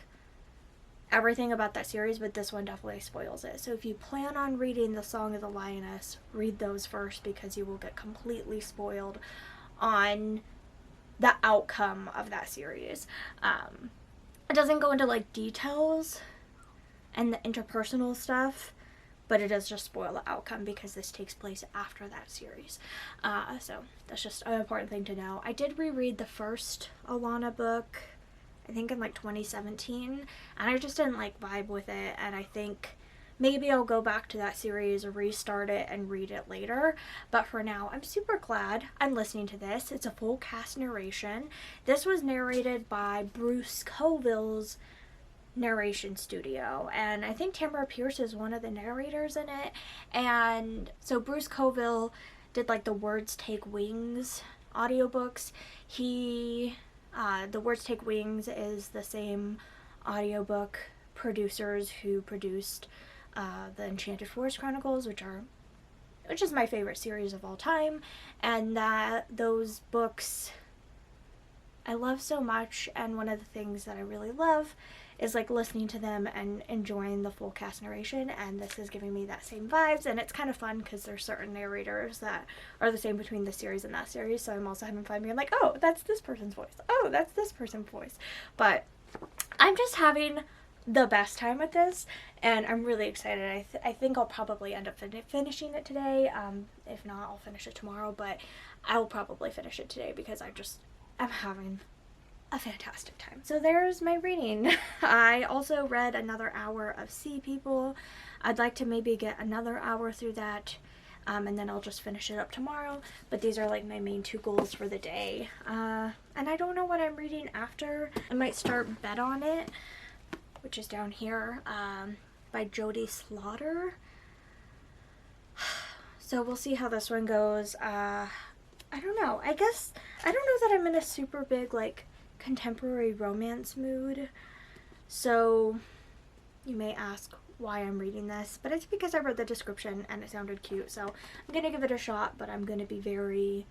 everything about that series, but this one definitely spoils it. So if you plan on reading The Song of the Lioness, read those first, because you will get completely spoiled on the outcome of that series. It doesn't go into like details and the interpersonal stuff, but it does just spoil the outcome because this takes place after that series. So that's just an important thing to know. I did reread the first Alana book, I think in like 2017, and I just didn't like vibe with it, and I think maybe I'll go back to that series, restart it, and read it later. But for now, I'm super glad I'm listening to this. It's a full cast narration. This was narrated by Bruce Coville's narration studio, and I think Tamara Pierce is one of the narrators in it. And so Bruce Coville did like the Words Take Wings audiobooks. The Words Take Wings is the same audiobook producers who produced the Enchanted Forest Chronicles, which is my favorite series of all time, and those books I love so much. And one of the things that I really love is like listening to them and enjoying the full cast narration, and this is giving me that same vibes. And it's kind of fun because there's certain narrators that are the same between this series and that series, so I'm also having fun being like, oh, that's this person's voice, oh, that's this person's voice. But I'm just having the best time with this, and I'm really excited. I think I'll probably end up finishing it today. If not, I'll finish it tomorrow, but I'll probably finish it today because I'm having a fantastic time. So there's my reading. I also read another hour of Sea People. I'd like to maybe get another hour through that, and then I'll just finish it up tomorrow. But these are like my main 2 goals for the day. And I don't know what I'm reading after. I might start Bet on It, which is down here, by Jodie Slaughter. So we'll see how this one goes. I don't know. I guess I don't know that I'm in a super big like contemporary romance mood, so you may ask why I'm reading this, but it's because I read the description and it sounded cute, so I'm gonna give it a shot. But I'm gonna be very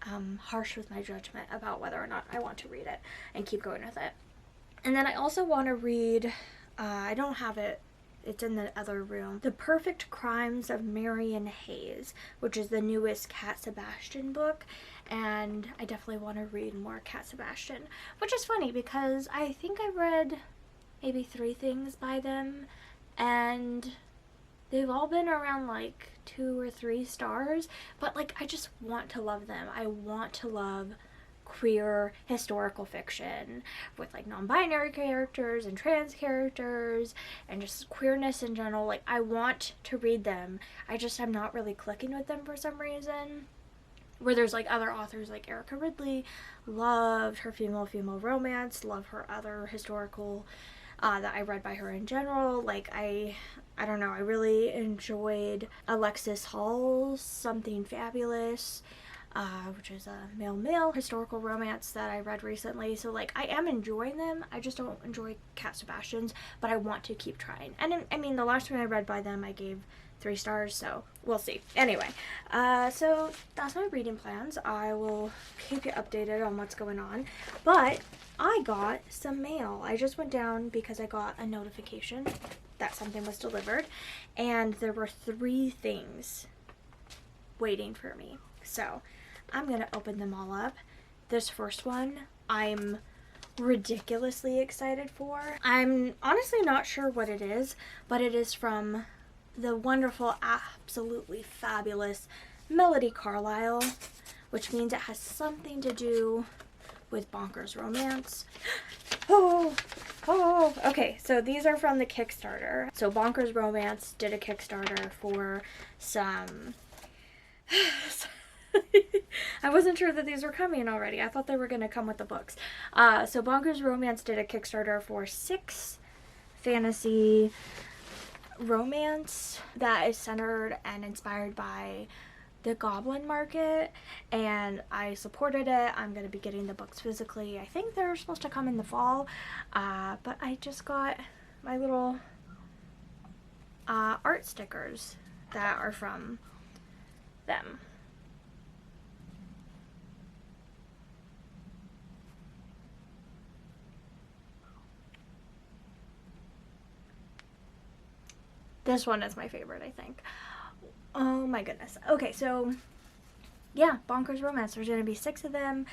harsh with my judgment about whether or not I want to read it and keep going with it. And then I also want to read, I don't have it, it's in the other room, The Perfect Crimes of Marion Hayes, which is the newest Cat Sebastian book. And I definitely want to read more Cat Sebastian, which is funny because I think I read maybe 3 things by them, and they've all been around like 2 or 3 stars, but like I just want to love them. I want to love queer historical fiction with like non-binary characters and trans characters and just queerness in general. Like I want to read them. I'm not really clicking with them for some reason. Where there's like other authors like Erica Ridley, loved her female romance, love her other historical that I read by her in general. Like I don't know, I really enjoyed Alexis Hall's Something Fabulous, which is a male historical romance that I read recently. So like I am enjoying them. I just don't enjoy Cat Sebastian's, but I want to keep trying. And I mean, the last one I read by them I gave 3 stars, so we'll see. Anyway, so that's my reading plans. I will keep you updated on what's going on. But I got some mail. I just went down because I got a notification that something was delivered, and there were 3 things waiting for me. So I'm gonna open them all up. This first one I'm ridiculously excited for. I'm honestly not sure what it is, but it is from the wonderful, absolutely fabulous Melody Carlisle, which means it has something to do with Bonkers Romance. Okay, so these are from the Kickstarter. So Bonkers Romance did a Kickstarter for some I wasn't sure that these were coming already. I thought they were going to come with the books. So Bonkers Romance did a Kickstarter for 6 fantasy romance that is centered and inspired by the Goblin Market, and I supported it. I'm going to be getting the books physically. I think they're supposed to come in the fall, but I just got my little art stickers that are from them. This one is my favorite, I think. Oh my goodness. Okay, so yeah, Bonkers Romance. There's going to be 6 of them.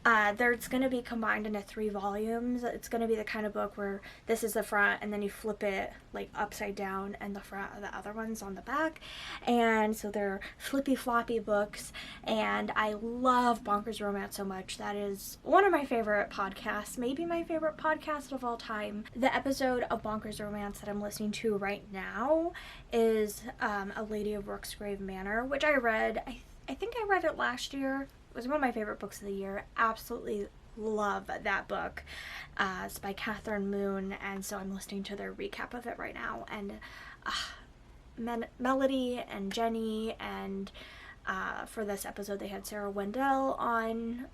It's going to be combined into 3 volumes. It's going to be the kind of book where this is the front and then you flip it like upside down and the front of the other one's on the back. And so they're flippy floppy books, and I love Bonkers Romance so much. That is one of my favorite podcasts, maybe my favorite podcast of all time. The episode of Bonkers Romance that I'm listening to right now is A Lady of Rooksgrave Manor, which I read, I think I read it last year. It was one of my favorite books of the year. Absolutely love that book. It's by Catherine Moon, and so I'm listening to their recap of it right now. And Melody and Jenny, and for this episode they had Sarah Wendell on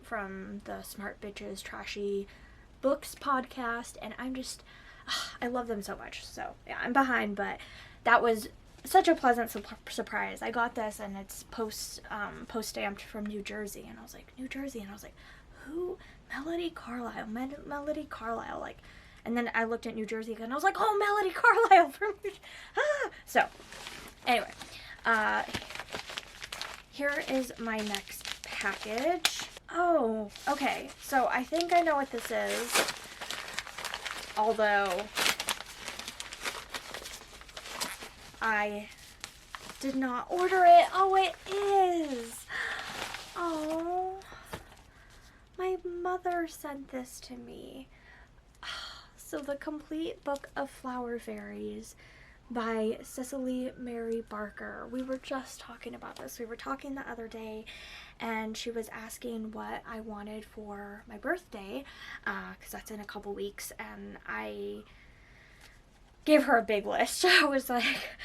from the Smart Bitches Trashy Books podcast, and I love them so much. So yeah, I'm behind, but that was such a pleasant surprise. I got this, and it's post stamped from New Jersey, and I was like, New Jersey, and I was like, who? Melody Carlisle, Melody Carlisle, like, and then I looked at New Jersey again, and I was like, oh, Melody Carlisle from So anyway, here is my next package. Oh, okay, so I think I know what this is, although I did not order it. Oh, it is. Oh, my mother sent this to me. So the complete book of Flower Fairies by Cicely Mary Barker. We were just talking about this. We were talking the other day, and she was asking what I wanted for my birthday, because that's in a couple weeks, and I gave her a big list. I was like,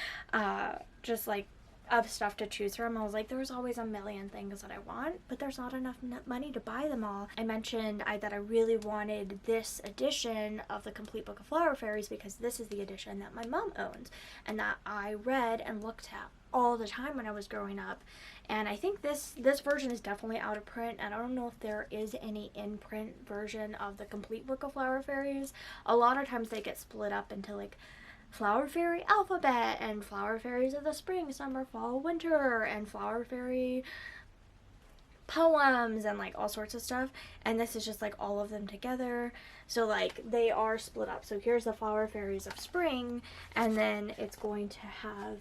just like of stuff to choose from. I was like, there's always a million things that I want, but there's not enough money to buy them all. I mentioned that I really wanted this edition of the Complete Book of Flower Fairies because this is the edition that my mom owns and that I read and looked at all the time when I was growing up. And I think this version is definitely out of print, and I don't know if there is any in-print version of the Complete Book of Flower Fairies. A lot of times they get split up into like Flower Fairy Alphabet and Flower Fairies of the Spring, Summer, Fall, Winter, and Flower Fairy Poems, and like all sorts of stuff. And this is just like all of them together. So like they are split up. So here's the Flower Fairies of Spring, and then it's going to have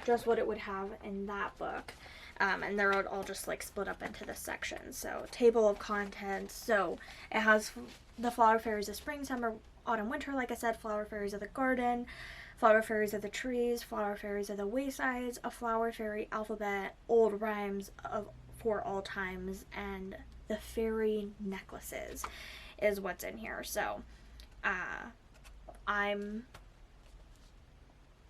just what it would have in that book. And they're all just like split up into the sections. So table of contents. So it has the Flower Fairies of Spring, Summer, Autumn, Winter, like I said, Flower Fairies of the Garden, Flower Fairies of the Trees, Flower Fairies of the Waysides, a Flower Fairy Alphabet, Old Rhymes for All Times, and the Fairy Necklaces is what's in here. So I'm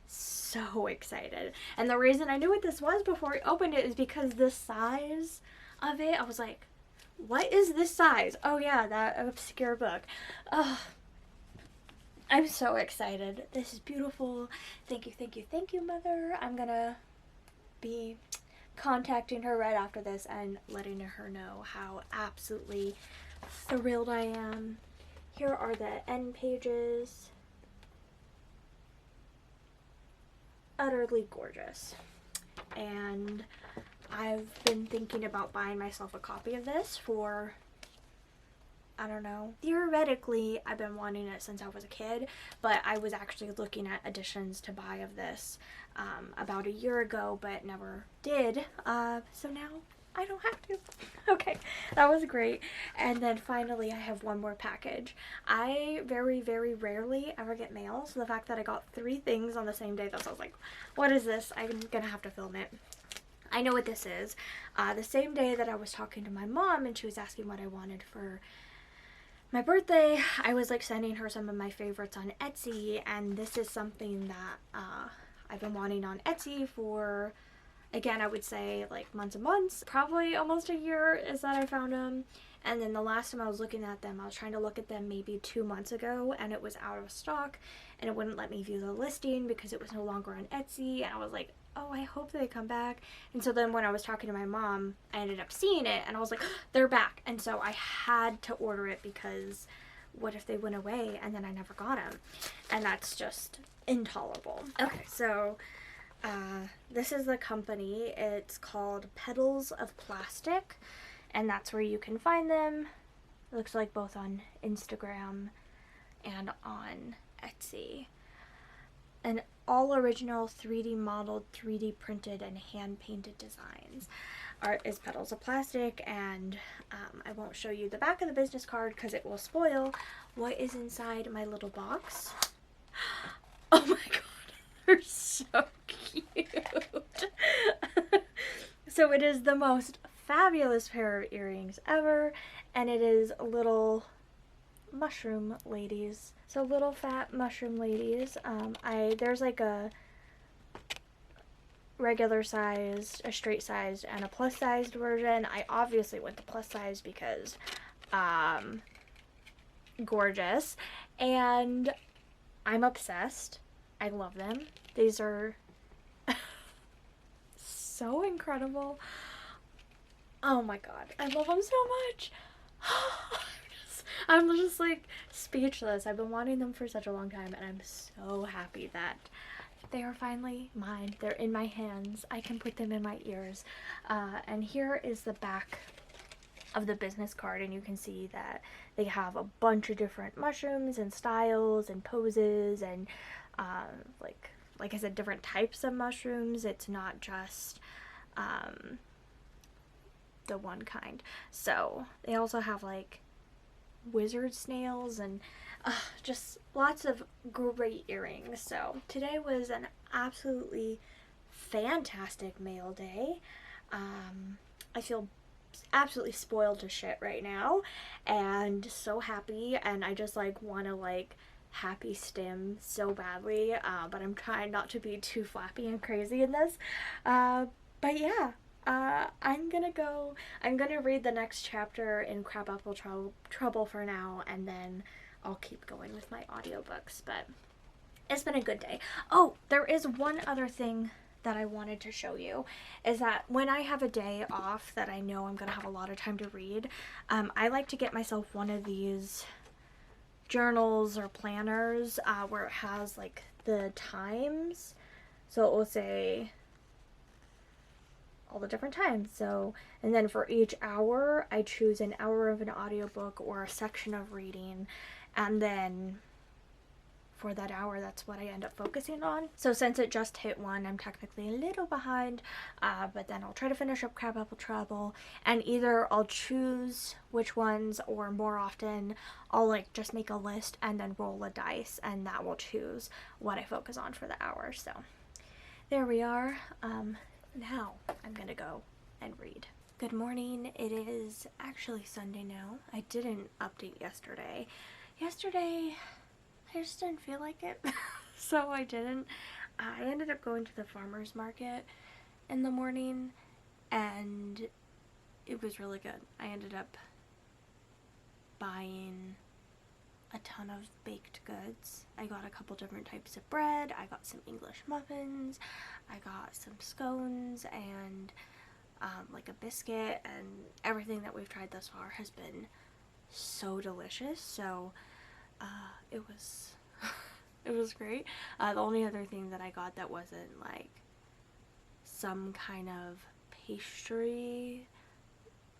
so excited. And the reason I knew what this was before I opened it is because the size of it, I was like, what is this size? Oh yeah, that obscure book. Oh, I'm so excited. This is beautiful. Thank you, thank you, thank you, Mother. I'm gonna be contacting her right after this and letting her know how absolutely thrilled I am. Here are the end pages. Utterly gorgeous. And I've been thinking about buying myself a copy of this for, I don't know, theoretically I've been wanting it since I was a kid, but I was actually looking at editions to buy of this about a year ago, but never did. So now I don't have to. Okay, that was great. And then finally I have one more package. I very, very rarely ever get mail, so the fact that I got 3 things on the same day, that's I was like, what is this? I'm gonna have to film it. I know what this is. The same day that I was talking to my mom and she was asking what I wanted for my birthday, I was like sending her some of my favorites on Etsy, and this is something that I've been wanting on Etsy for Again, I would say like months and months, probably almost a year is that I found them. And then the last time I was looking at them, I was trying to look at them maybe 2 months ago, and it was out of stock, and it wouldn't let me view the listing because it was no longer on Etsy. And I was like, oh, I hope they come back. And so then when I was talking to my mom, I ended up seeing it, and I was like, they're back. And so I had to order it, because what if they went away and then I never got them? And that's just intolerable. Okay, so this is the company. It's called Petals of Plastic, and that's where you can find them. It looks like both on Instagram and on Etsy. And all original 3D modeled, 3D printed, and hand painted designs. Art is Petals of Plastic, and I won't show you the back of the business card because it will spoil what is inside my little box. Oh my god, they're so cute. So it is the most fabulous pair of earrings ever, and it is little mushroom ladies. So little fat mushroom ladies. There's like a regular sized, a straight sized, and a plus sized version. I obviously went the plus size because gorgeous, and I'm obsessed. I love them. These are so incredible. Oh my god, I love them so much. I'm just like speechless. I've been wanting them for such a long time, and I'm so happy that they are finally mine. They're in my hands. I can put them in my ears. And here is the back of the business card, and you can see that they have a bunch of different mushrooms and styles and poses, and like I said, different types of mushrooms. It's not just the one kind. So they also have like wizard snails and just lots of great earrings. So today was an absolutely fantastic mail day. I feel absolutely spoiled to shit right now, and so happy, and I just like want to like happy stim so badly, but I'm trying not to be too flappy and crazy in this. But yeah, I'm gonna read the next chapter in Crabapple Trouble for now, and then I'll keep going with my audiobooks. But it's been a good day. Oh, there is one other thing that I wanted to show you, is that when I have a day off that I know I'm gonna have a lot of time to read, I like to get myself one of these journals or planners where it has like the times, so it will say all the different times. So, and then for each hour I choose an hour of an audiobook or a section of reading, and then for that hour that's what I end up focusing on. So since it just hit 1, I'm technically a little behind, but then I'll try to finish up Crabapple Trouble, and either I'll choose which ones, or more often I'll like just make a list and then roll a dice, and that will choose what I focus on for the hour. So there we are. Now I'm gonna go and read. Good morning. It is actually Sunday now. I didn't update yesterday. I just didn't feel like it, so I didn't. I ended up going to the farmer's market in the morning, and it was really good. I ended up buying a ton of baked goods. I got a couple different types of bread. I got some English muffins. I got some scones and like a biscuit, and everything that we've tried thus far has been so delicious. So it was great. The only other thing that I got that wasn't like some kind of pastry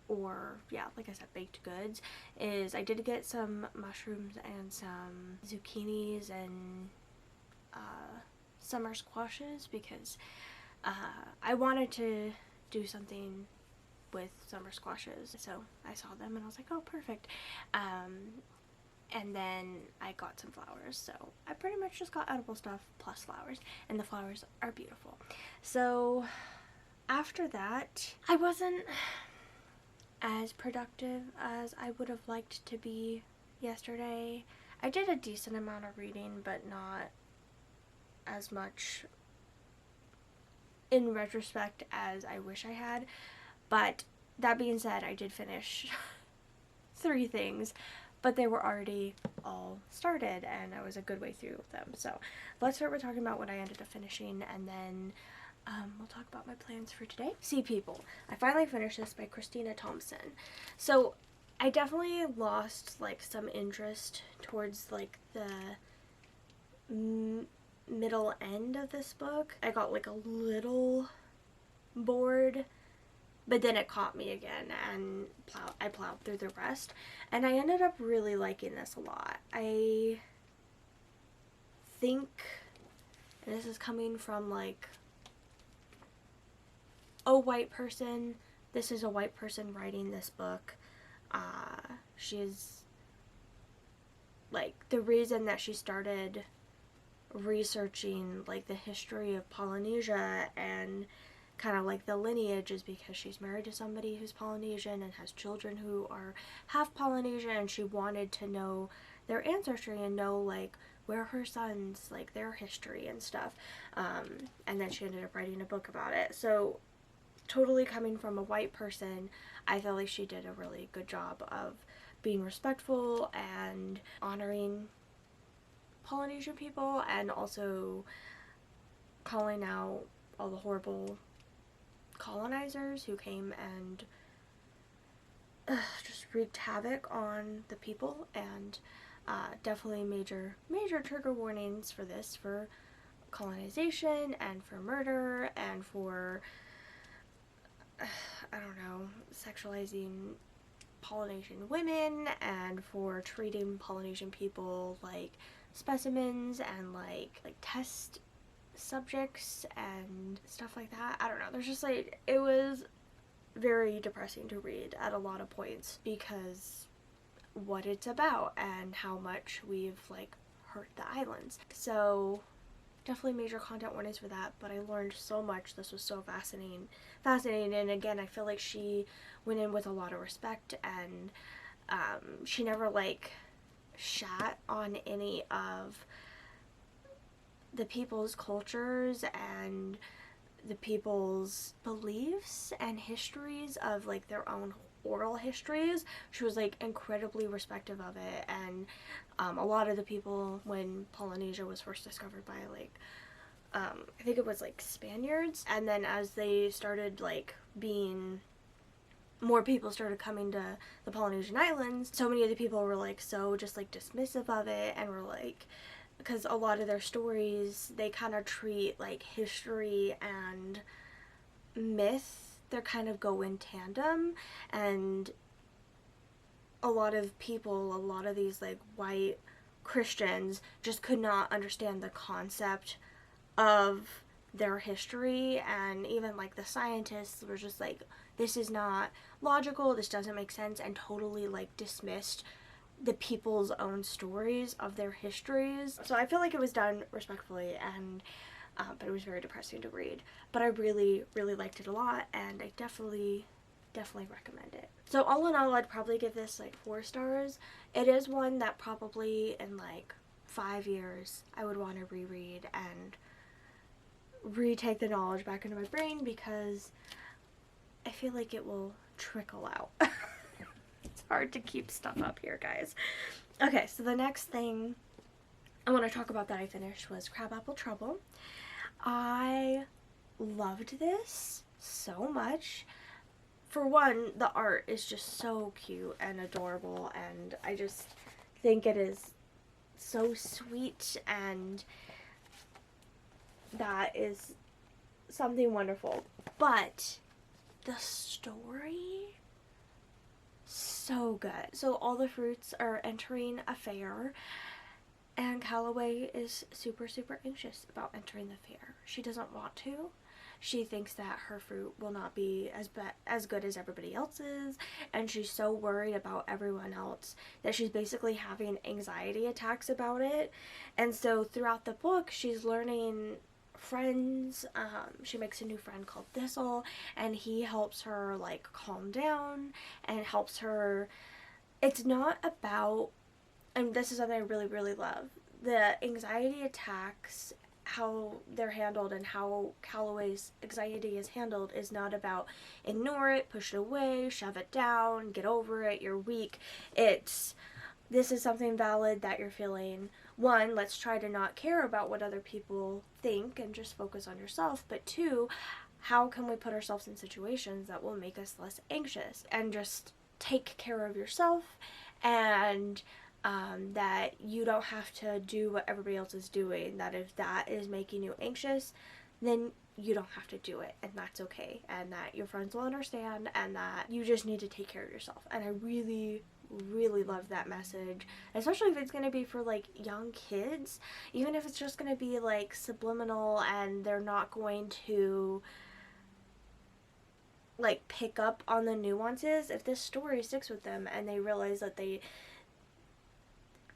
or, yeah, like I said, baked goods, is I did get some mushrooms and some zucchinis and summer squashes, because I wanted to do something with summer squashes, so I saw them and I was like, oh, perfect. And then I got some flowers, so I pretty much just got edible stuff plus flowers, and the flowers are beautiful. So after that, I wasn't as productive as I would have liked to be yesterday. I did a decent amount of reading, but not as much in retrospect as I wish I had. But that being said, I did finish 3 things, but they were already all started and I was a good way through them. So let's start with talking about what I ended up finishing, and then we'll talk about my plans for today. Sea People. I finally finished this by Christina Thompson. So I definitely lost like some interest towards like the middle end of this book. I got like a little bored, but then it caught me again and I plowed through the rest, and I ended up really liking this a lot. I think, and this is coming from like a white person, this is a white person writing this book. She's like, the reason that she started researching like the history of Polynesia and kind of like the lineage is because she's married to somebody who's Polynesian and has children who are half Polynesian, and she wanted to know their ancestry and know like where her sons, like their history and stuff, and then she ended up writing a book about it. So totally coming from a white person, I feel like she did a really good job of being respectful and honoring Polynesian people, and also calling out all the horrible colonizers who came and just wreaked havoc on the people. And definitely major trigger warnings for this, for colonization and for murder and for I don't know, sexualizing Polynesian women and for treating Polynesian people like specimens and like test subjects and stuff like that. I don't know, there's just like, it was very depressing to read at a lot of points because what it's about and how much we've like hurt the islands. So definitely major content warnings for that, but I learned so much. This was so fascinating, and again, I feel like she went in with a lot of respect, and she never like shat on any of the people's cultures and the people's beliefs and histories of like their own oral histories. She was like incredibly respectful of it, and a lot of the people, when Polynesia was first discovered by like I think it was like Spaniards, and then as they started like being, more people started coming to the Polynesian islands, so many of the people were like so just like dismissive of it, and were like, because a lot of their stories, they kind of treat like history and myth, they kind of go in tandem, and a lot of people, a lot of these like white Christians just could not understand the concept of their history, and even like the scientists were just like, this is not logical, this doesn't make sense, and totally like dismissed the people's own stories of their histories. So I feel like it was done respectfully, and but it was very depressing to read, but I really liked it a lot, and I definitely recommend it. So all in all, I'd probably give this like 4 stars. It is one that probably in like 5 years I would want to reread and retake the knowledge back into my brain, because I feel like it will trickle out. It's hard to keep stuff up here, guys. Okay, so the next thing I want to talk about that I finished was Crabapple Trouble. I loved this so much. For one, the art is just so cute and adorable, and I just think it is so sweet, and that is something wonderful. But the story, so good. So all the fruits are entering a fair, and Callaway is super anxious about entering the fair. She doesn't want to. She thinks that her fruit will not be as good as everybody else's, and she's so worried about everyone else that she's basically having anxiety attacks about it. And so throughout the book, she's learning friends. She makes a new friend called Thistle, and he helps her like calm down and helps her. It's not about, and this is something I really love, the anxiety attacks they're handled and how Calloway's anxiety is handled is not about ignore it, push it away, shove it down, get over it, you're weak. It's, this is something valid that you're feeling. One, let's try to not care about what other people think and just focus on yourself. But two, how can we put ourselves in situations that will make us less anxious and just take care of yourself, and that you don't have to do what everybody else is doing, that if that is making you anxious, then you don't have to do it, and that's okay, and that your friends will understand, and that you just need to take care of yourself. And I really love that message, especially if it's going to be for like young kids, even if it's just going to be like subliminal and they're not going to like pick up on the nuances. If this story sticks with them and they realize that they,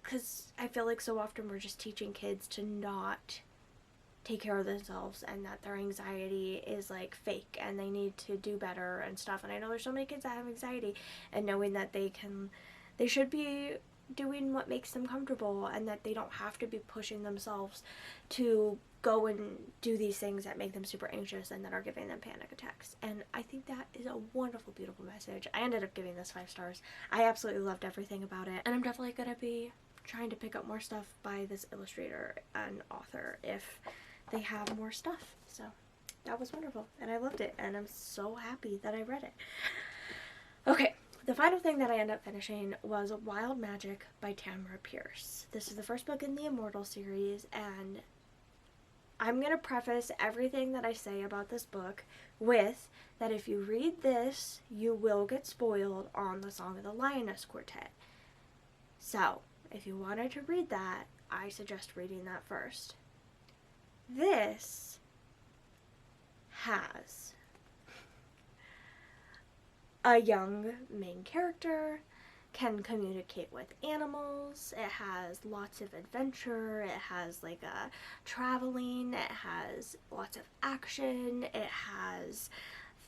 because I feel like so often we're just teaching kids to not take care of themselves and that their anxiety is like fake and they need to do better and stuff. And I know there's so many kids that have anxiety, and knowing that they should be doing what makes them comfortable, and that they don't have to be pushing themselves to go and do these things that make them super anxious and that are giving them panic attacks. And I think that is a wonderful, beautiful message. I ended up giving this 5 stars. I absolutely loved everything about it, and I'm definitely gonna be trying to pick up more stuff by this illustrator and author if they have more stuff. So that was wonderful, and I loved it, and I'm so happy that I read it. Okay, the final thing that I ended up finishing was Wild Magic by Tamara Pierce. This is the first book in the Immortal series, and I'm going to preface everything that I say about this book with that if you read this, you will get spoiled on the Song of the Lioness Quartet. So, if you wanted to read that, I suggest reading that first. This has a young main character, can communicate with animals, it has lots of adventure, it has like a traveling, it has lots of action, it has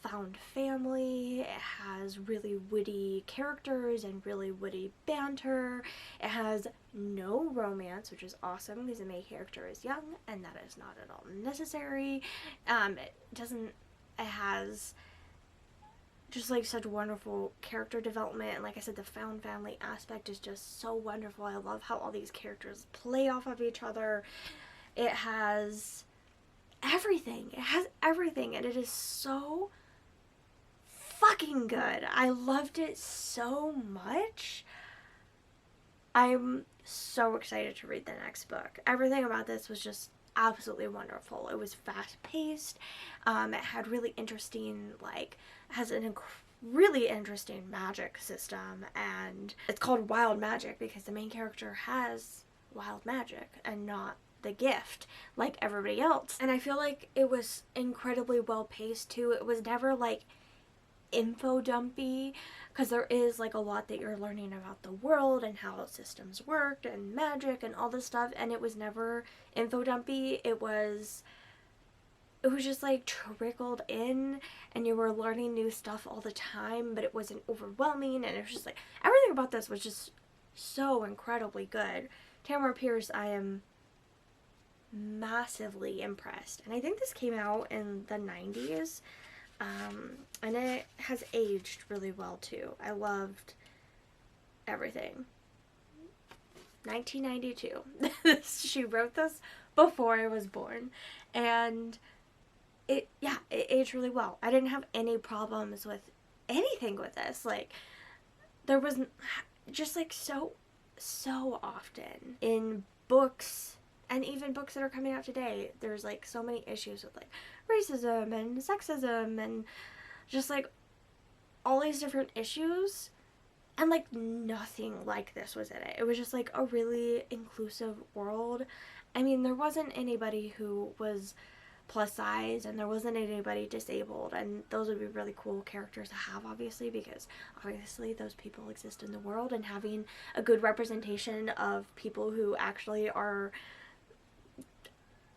found family, it has really witty characters and really witty banter, it has no romance, which is awesome because the main character is young and that is not at all necessary. It has just like such wonderful character development, and like I said, the found family aspect is just so wonderful. I love how all these characters play off of each other. It has everything. It has everything, and it is so fucking good. I loved it so much. I'm so excited to read the next book. Everything about this was just absolutely wonderful. It was fast-paced. It had really interesting, has an really interesting magic system, and it's called Wild Magic because the main character has wild magic and not the gift like everybody else. And I feel like it was incredibly well paced too. It was never like info dumpy, because there is like a lot that you're learning about the world and how systems worked and magic and all this stuff, and it was never info dumpy. It was just like trickled in, and you were learning new stuff all the time, but it wasn't overwhelming, and it was just like everything about this was just so incredibly good. Tamara Pierce, I am massively impressed, and I think this came out in the 90s. And it has aged really well too. I loved everything. 1992. She wrote this before I was born, and it aged really well. I didn't have any problems with anything with this. Like, there was just like so often in books, and even books that are coming out today, there's like so many issues with like racism and sexism and just like all these different issues, and like nothing like this was in it. It was just like a really inclusive world. I mean, there wasn't anybody who was plus size, and there wasn't anybody disabled, and those would be really cool characters to have, obviously, because obviously those people exist in the world, and having a good representation of people who actually are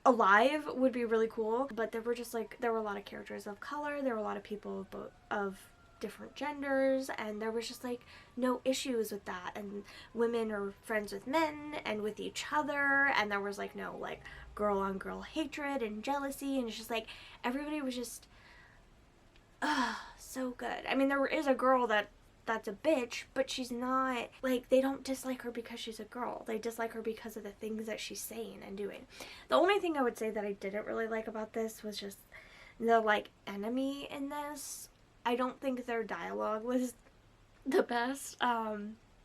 alive would be really cool. But there were a lot of characters of color, there were a lot of people of different genders, and there was just like no issues with that, and women are friends with men and with each other, and there was like no like girl on girl hatred and jealousy, and it's just like everybody was just so good. I mean, there is a girl that's a bitch, but she's not, like, they don't dislike her because she's a girl. They dislike her because of the things that she's saying and doing. The only thing I would say that I didn't really like about this was just the, like, enemy in this. I don't think their dialogue was the best.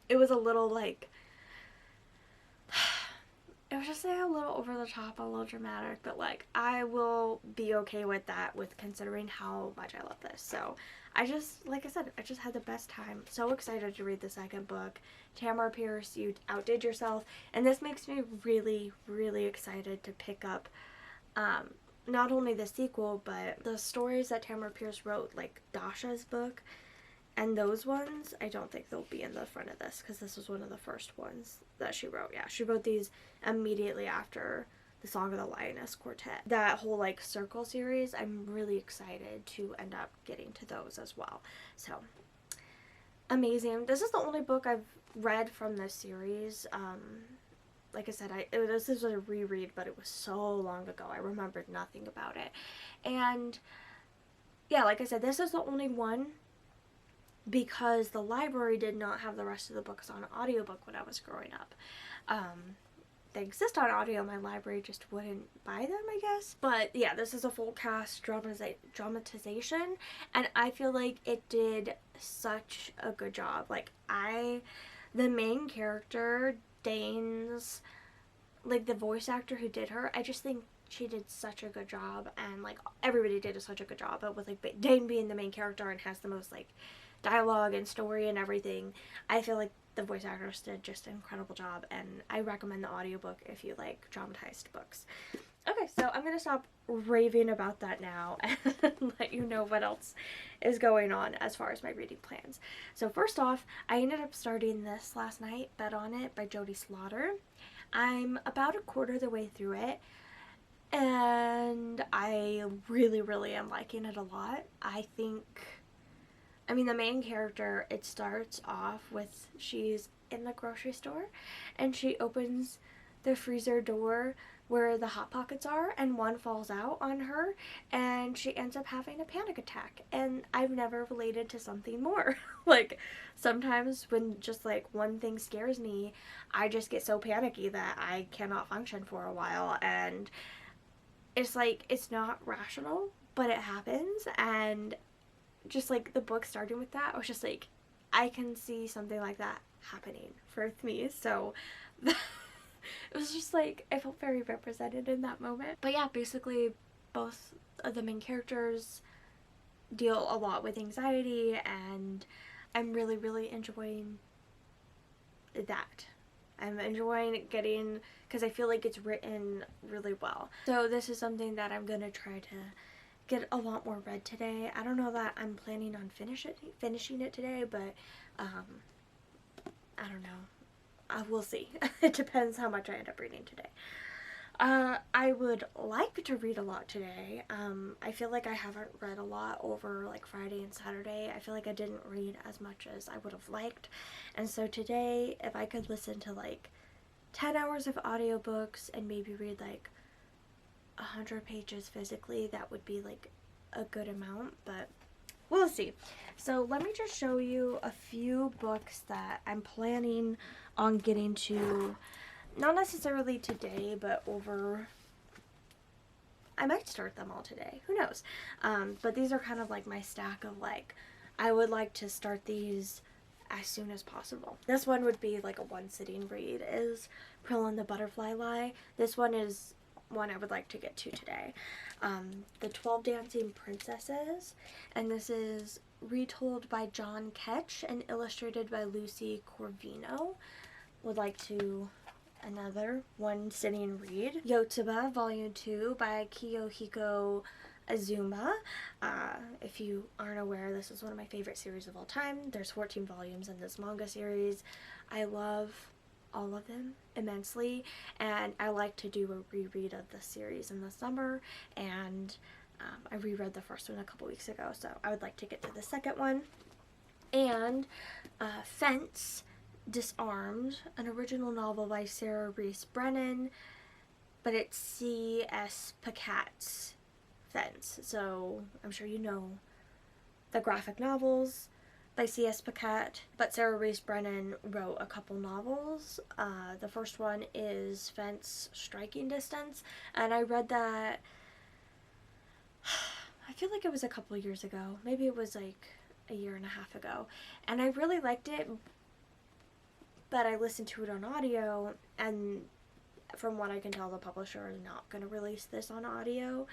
It was a little, like, it was just, like, a little over the top, a little dramatic, but, like, I will be okay with that, with considering how much I love this. So I just, like I said, I just had the best time. So excited to read the second book. Tamara Pierce, you outdid yourself, and this makes me really, really excited to pick up not only the sequel, but the stories that Tamara Pierce wrote, like Dasha's book, and those ones, I don't think they'll be in the front of this, because this was one of the first ones that she wrote. Yeah, she wrote these immediately after the Song of the Lioness Quartet. That whole, like, Circle series, I'm really excited to end up getting to those as well. So, amazing. This is the only book I've read from this series. Like I said, this is a reread, but it was so long ago. I remembered nothing about it. And, yeah, like I said, this is the only one, because the library did not have the rest of the books on audiobook when I was growing up. They exist on audio, my library just wouldn't buy them, I guess. But yeah, this is a full cast dramatization, and I feel like it did such a good job. Like, the main character, Dane's, like, the voice actor who did her, I just think she did such a good job, and, like, everybody did such a good job, but with, like, Dane being the main character and has the most, like, dialogue and story and everything, I feel like the voice actors did just an incredible job, and I recommend the audiobook if you like dramatized books. Okay, so I'm going to stop raving about that now and let you know what else is going on as far as my reading plans. So first off, I ended up starting this last night, Bet on It by Jody Slaughter. I'm about a quarter of the way through it, and I really, really am liking it a lot. I mean, the main character, it starts off with, she's in the grocery store, and she opens the freezer door where the Hot Pockets are, and one falls out on her, and she ends up having a panic attack. And I've never related to something more. Like, sometimes when just, like, one thing scares me, I just get so panicky that I cannot function for a while, and it's like, it's not rational, but it happens. And just, like, the book starting with that, I was just like, I can see something like that happening for me. So it was just like, I felt very represented in that moment. But yeah, basically both of the main characters deal a lot with anxiety, and I'm really, really enjoying that. I'm enjoying getting, because I feel like it's written really well. So this is something that I'm gonna try to get a lot more read today. I don't know that I'm planning on finishing it today, but I don't know. We'll see. It depends how much I end up reading today. I would like to read a lot today. I feel like I haven't read a lot over, like, Friday and Saturday. I feel like I didn't read as much as I would have liked. And so today, if I could listen to, like, 10 hours of audiobooks and maybe read, like, 100 pages physically, that would be, like, a good amount, but we'll see. So let me just show you a few books that I'm planning on getting to, not necessarily today, but I might start them all today, who knows. But these are kind of like my stack of, like, I would like to start these as soon as possible. This one would be like a one sitting read, is Prill and the Butterfly Lie. This one is one I would like to get to today. The 12 Dancing Princesses, and this is retold by John Ketch and illustrated by Lucy Corvino. Would like to another one sitting read. Yotsuba Volume 2 by Kiyohiko Azuma. If you aren't aware, this is one of my favorite series of all time. There's 14 volumes in this manga series. I love all of them immensely, and I like to do a reread of the series in the summer, and I reread the first one a couple weeks ago, so I would like to get to the second one. And Fence Disarmed, an original novel by Sarah Reese Brennan. but it's C.S. Pacat's Fence. So I'm sure you know the graphic novels by C.S. Pacat, but Sarah Reese Brennan wrote a couple novels. The first one is Fence Striking Distance, and I read that, I feel like it was a couple years ago. Maybe it was like a year and a half ago, and I really liked it, but I listened to it on audio, and from what I can tell, the publisher is not going to release this on audio.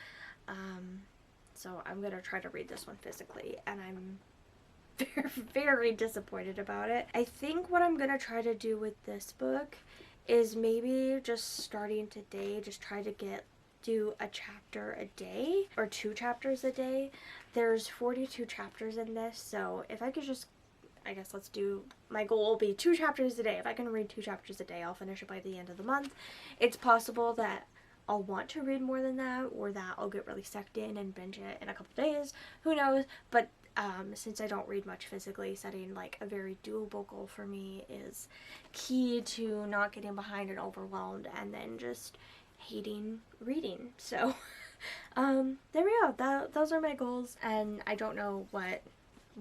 So I'm going to try to read this one physically, and I'm very, very disappointed about it. I think what I'm going to try to do with this book is maybe just starting today, just try to do a chapter a day or 2 chapters a day. There's 42 chapters in this, so if I could just, I guess my goal will be 2 chapters a day. If I can read 2 chapters a day, I'll finish it by the end of the month. It's possible that I'll want to read more than that, or that I'll get really sucked in and binge it in a couple days. Who knows? But since I don't read much physically, setting like a very doable goal for me is key to not getting behind and overwhelmed and then just hating reading. So there we go. Those are my goals, and I don't know what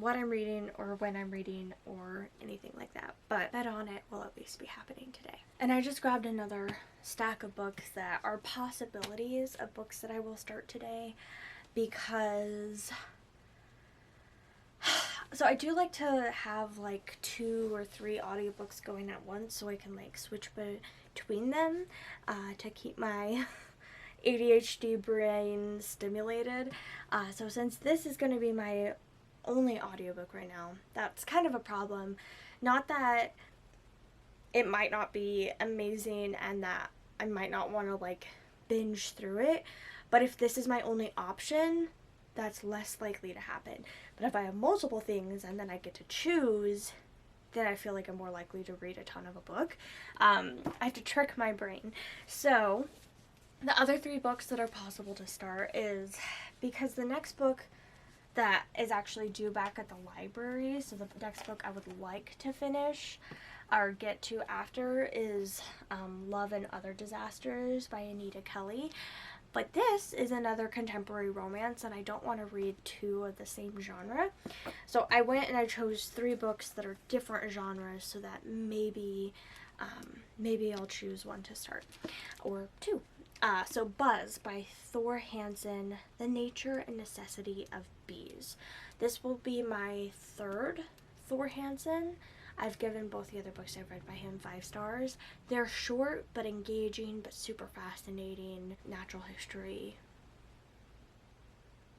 I'm reading or when I'm reading or anything like that, but bet on it will at least be happening today. And I just grabbed another stack of books that are possibilities of books that I will start today, because so I do like to have like 2 or 3 audiobooks going at once, so I can like switch between them to keep my ADHD brain stimulated. So since this is going to be my only audiobook right now, that's kind of a problem. Not that it might not be amazing and that I might not want to like binge through it, but if this is my only option, that's less likely to happen. But if I have multiple things and then I get to choose, then I feel like I'm more likely to read a ton of a book. I have to trick my brain. So the other 3 books that are possible to start is, because the next book that is actually due back at the library, so the next book I would like to finish or get to after is Love and Other Disasters by Anita Kelly. But this is another contemporary romance, and I don't want to read 2 of the same genre. So I went and I chose 3 books that are different genres, so that maybe I'll choose one to start, or 2. So Buzz by Thor Hansen, The Nature and Necessity of Bees. This will be my 3rd Thor Hansen. I've given both the other books I've read by him 5 stars. They're short but engaging but super fascinating natural history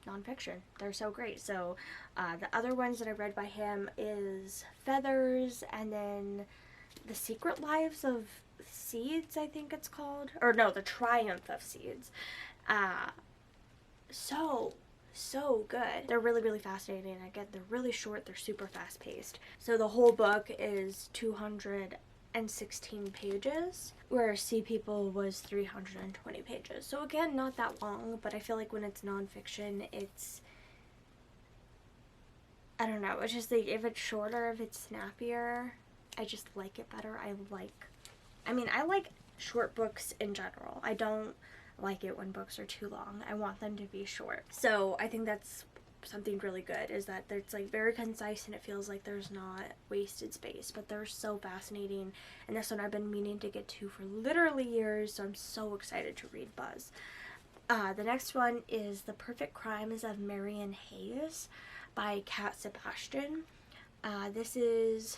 nonfiction. They're so great. So the other ones that I read by him is Feathers, and then The Secret Lives of Seeds, I think it's called. Or no, The Triumph of Seeds. So good. They're really, really fascinating. Again, they're really short. They're super fast paced. So the whole book is 216 pages, where Sea People was 320 pages. So again, not that long, but I feel like when it's nonfiction, it's, I don't know, it's just like, if it's shorter, if it's snappier, I just like it better. I like short books in general. I don't like it when books are too long. I want them to be short. So I think that's something really good, is that it's like very concise and it feels like there's not wasted space, but they're so fascinating. And this one I've been meaning to get to for literally years, so I'm so excited to read Buzz. The next one is The Perfect Crimes of Marion Hayes by Kat Sebastian. This is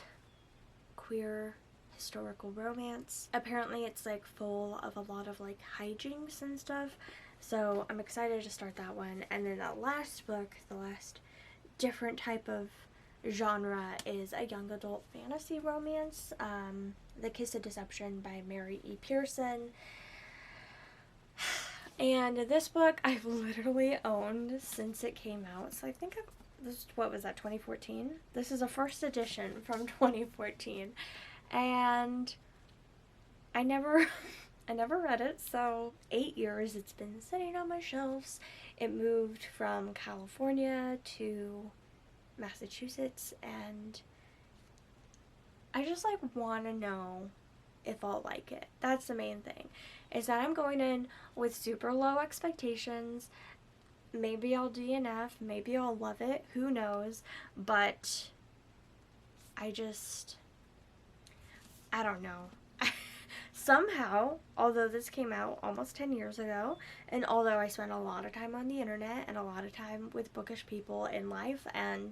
queer historical romance. Apparently it's like full of a lot of like hijinks and stuff, so I'm excited to start that one. And then the last book, the last different type of genre, is a young adult fantasy romance, The Kiss of Deception by Mary E. Pearson. And this book I've literally owned since it came out, so I think what was that, 2014? This is a first edition from 2014. And I never read it, so 8 years it's been sitting on my shelves. It moved from California to Massachusetts, and I just like want to know if I'll like it. That's the main thing. is that I'm going in with super low expectations. Maybe I'll DNF, maybe I'll love it, who knows, but I don't know. Somehow, although this came out almost 10 years ago, and although I spent a lot of time on the internet and a lot of time with bookish people in life and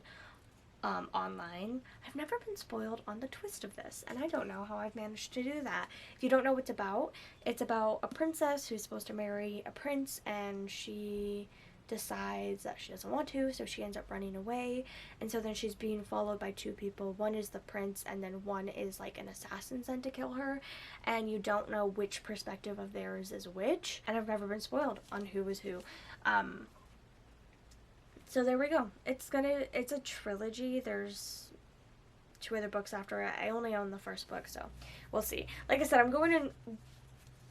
online, I've never been spoiled on the twist of this, and I don't know how I've managed to do that. If you don't know what it's about a princess who's supposed to marry a prince, and she decides that she doesn't want to, so she ends up running away, and so then she's being followed by two people. One is the prince, and then one is like an assassin sent to kill her, and you don't know which perspective of theirs is which, and I've never been spoiled on who is who. So there we go. It's a trilogy. There's 2 other books after it. I only own the first book, so we'll see. Like I said, I'm going in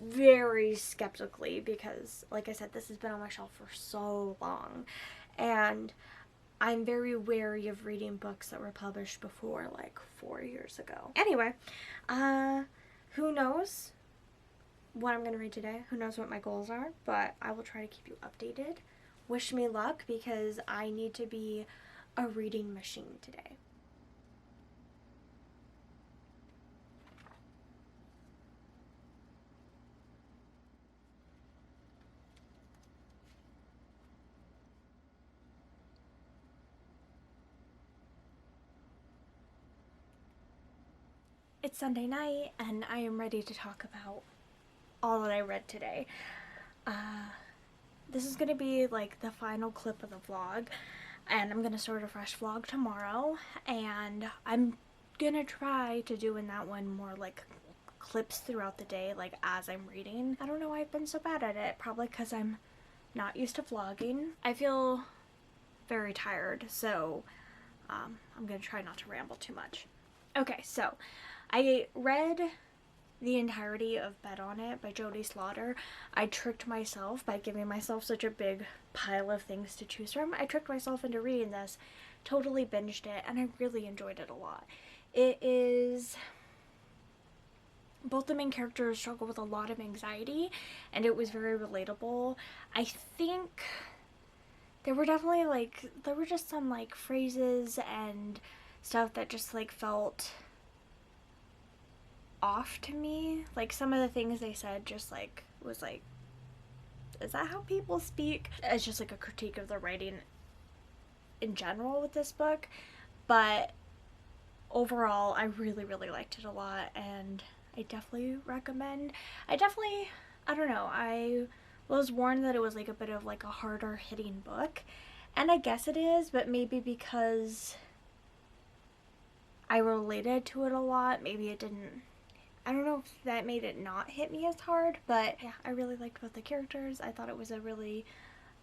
very skeptically because, like I said, this has been on my shelf for so long, and I'm very wary of reading books that were published before like 4 years ago. Anyway, who knows what I'm going to read today? Who knows what my goals are? But I will try to keep you updated. Wish me luck because I need to be a reading machine today. It's Sunday night, and I am ready to talk about all that I read today. This is going to be like the final clip of the vlog, and I'm going to start a fresh vlog tomorrow, and I'm going to try to do in that one more like clips throughout the day, like as I'm reading. I don't know why I've been so bad at it, probably because I'm not used to vlogging. I feel very tired, so I'm going to try not to ramble too much. Okay, so I read the entirety of Bet on It by Jodie Slaughter. I tricked myself by giving myself such a big pile of things to choose from. I tricked myself into reading this, totally binged it, and I really enjoyed it a lot. It is... Both the main characters struggle with a lot of anxiety, and it was very relatable. I think there were definitely there were just some like phrases and stuff that just like felt off to me. Like some of the things they said just like was like, is that how people speak? It's just like a critique of the writing in general with this book, but overall I really liked it a lot, and I definitely recommend. I don't know, I was warned that it was like a bit of like a harder hitting book, and I guess it is, but maybe because I related to it a lot, maybe it didn't. I don't know if that made it not hit me as hard, but yeah, I really liked both the characters. I thought it was a really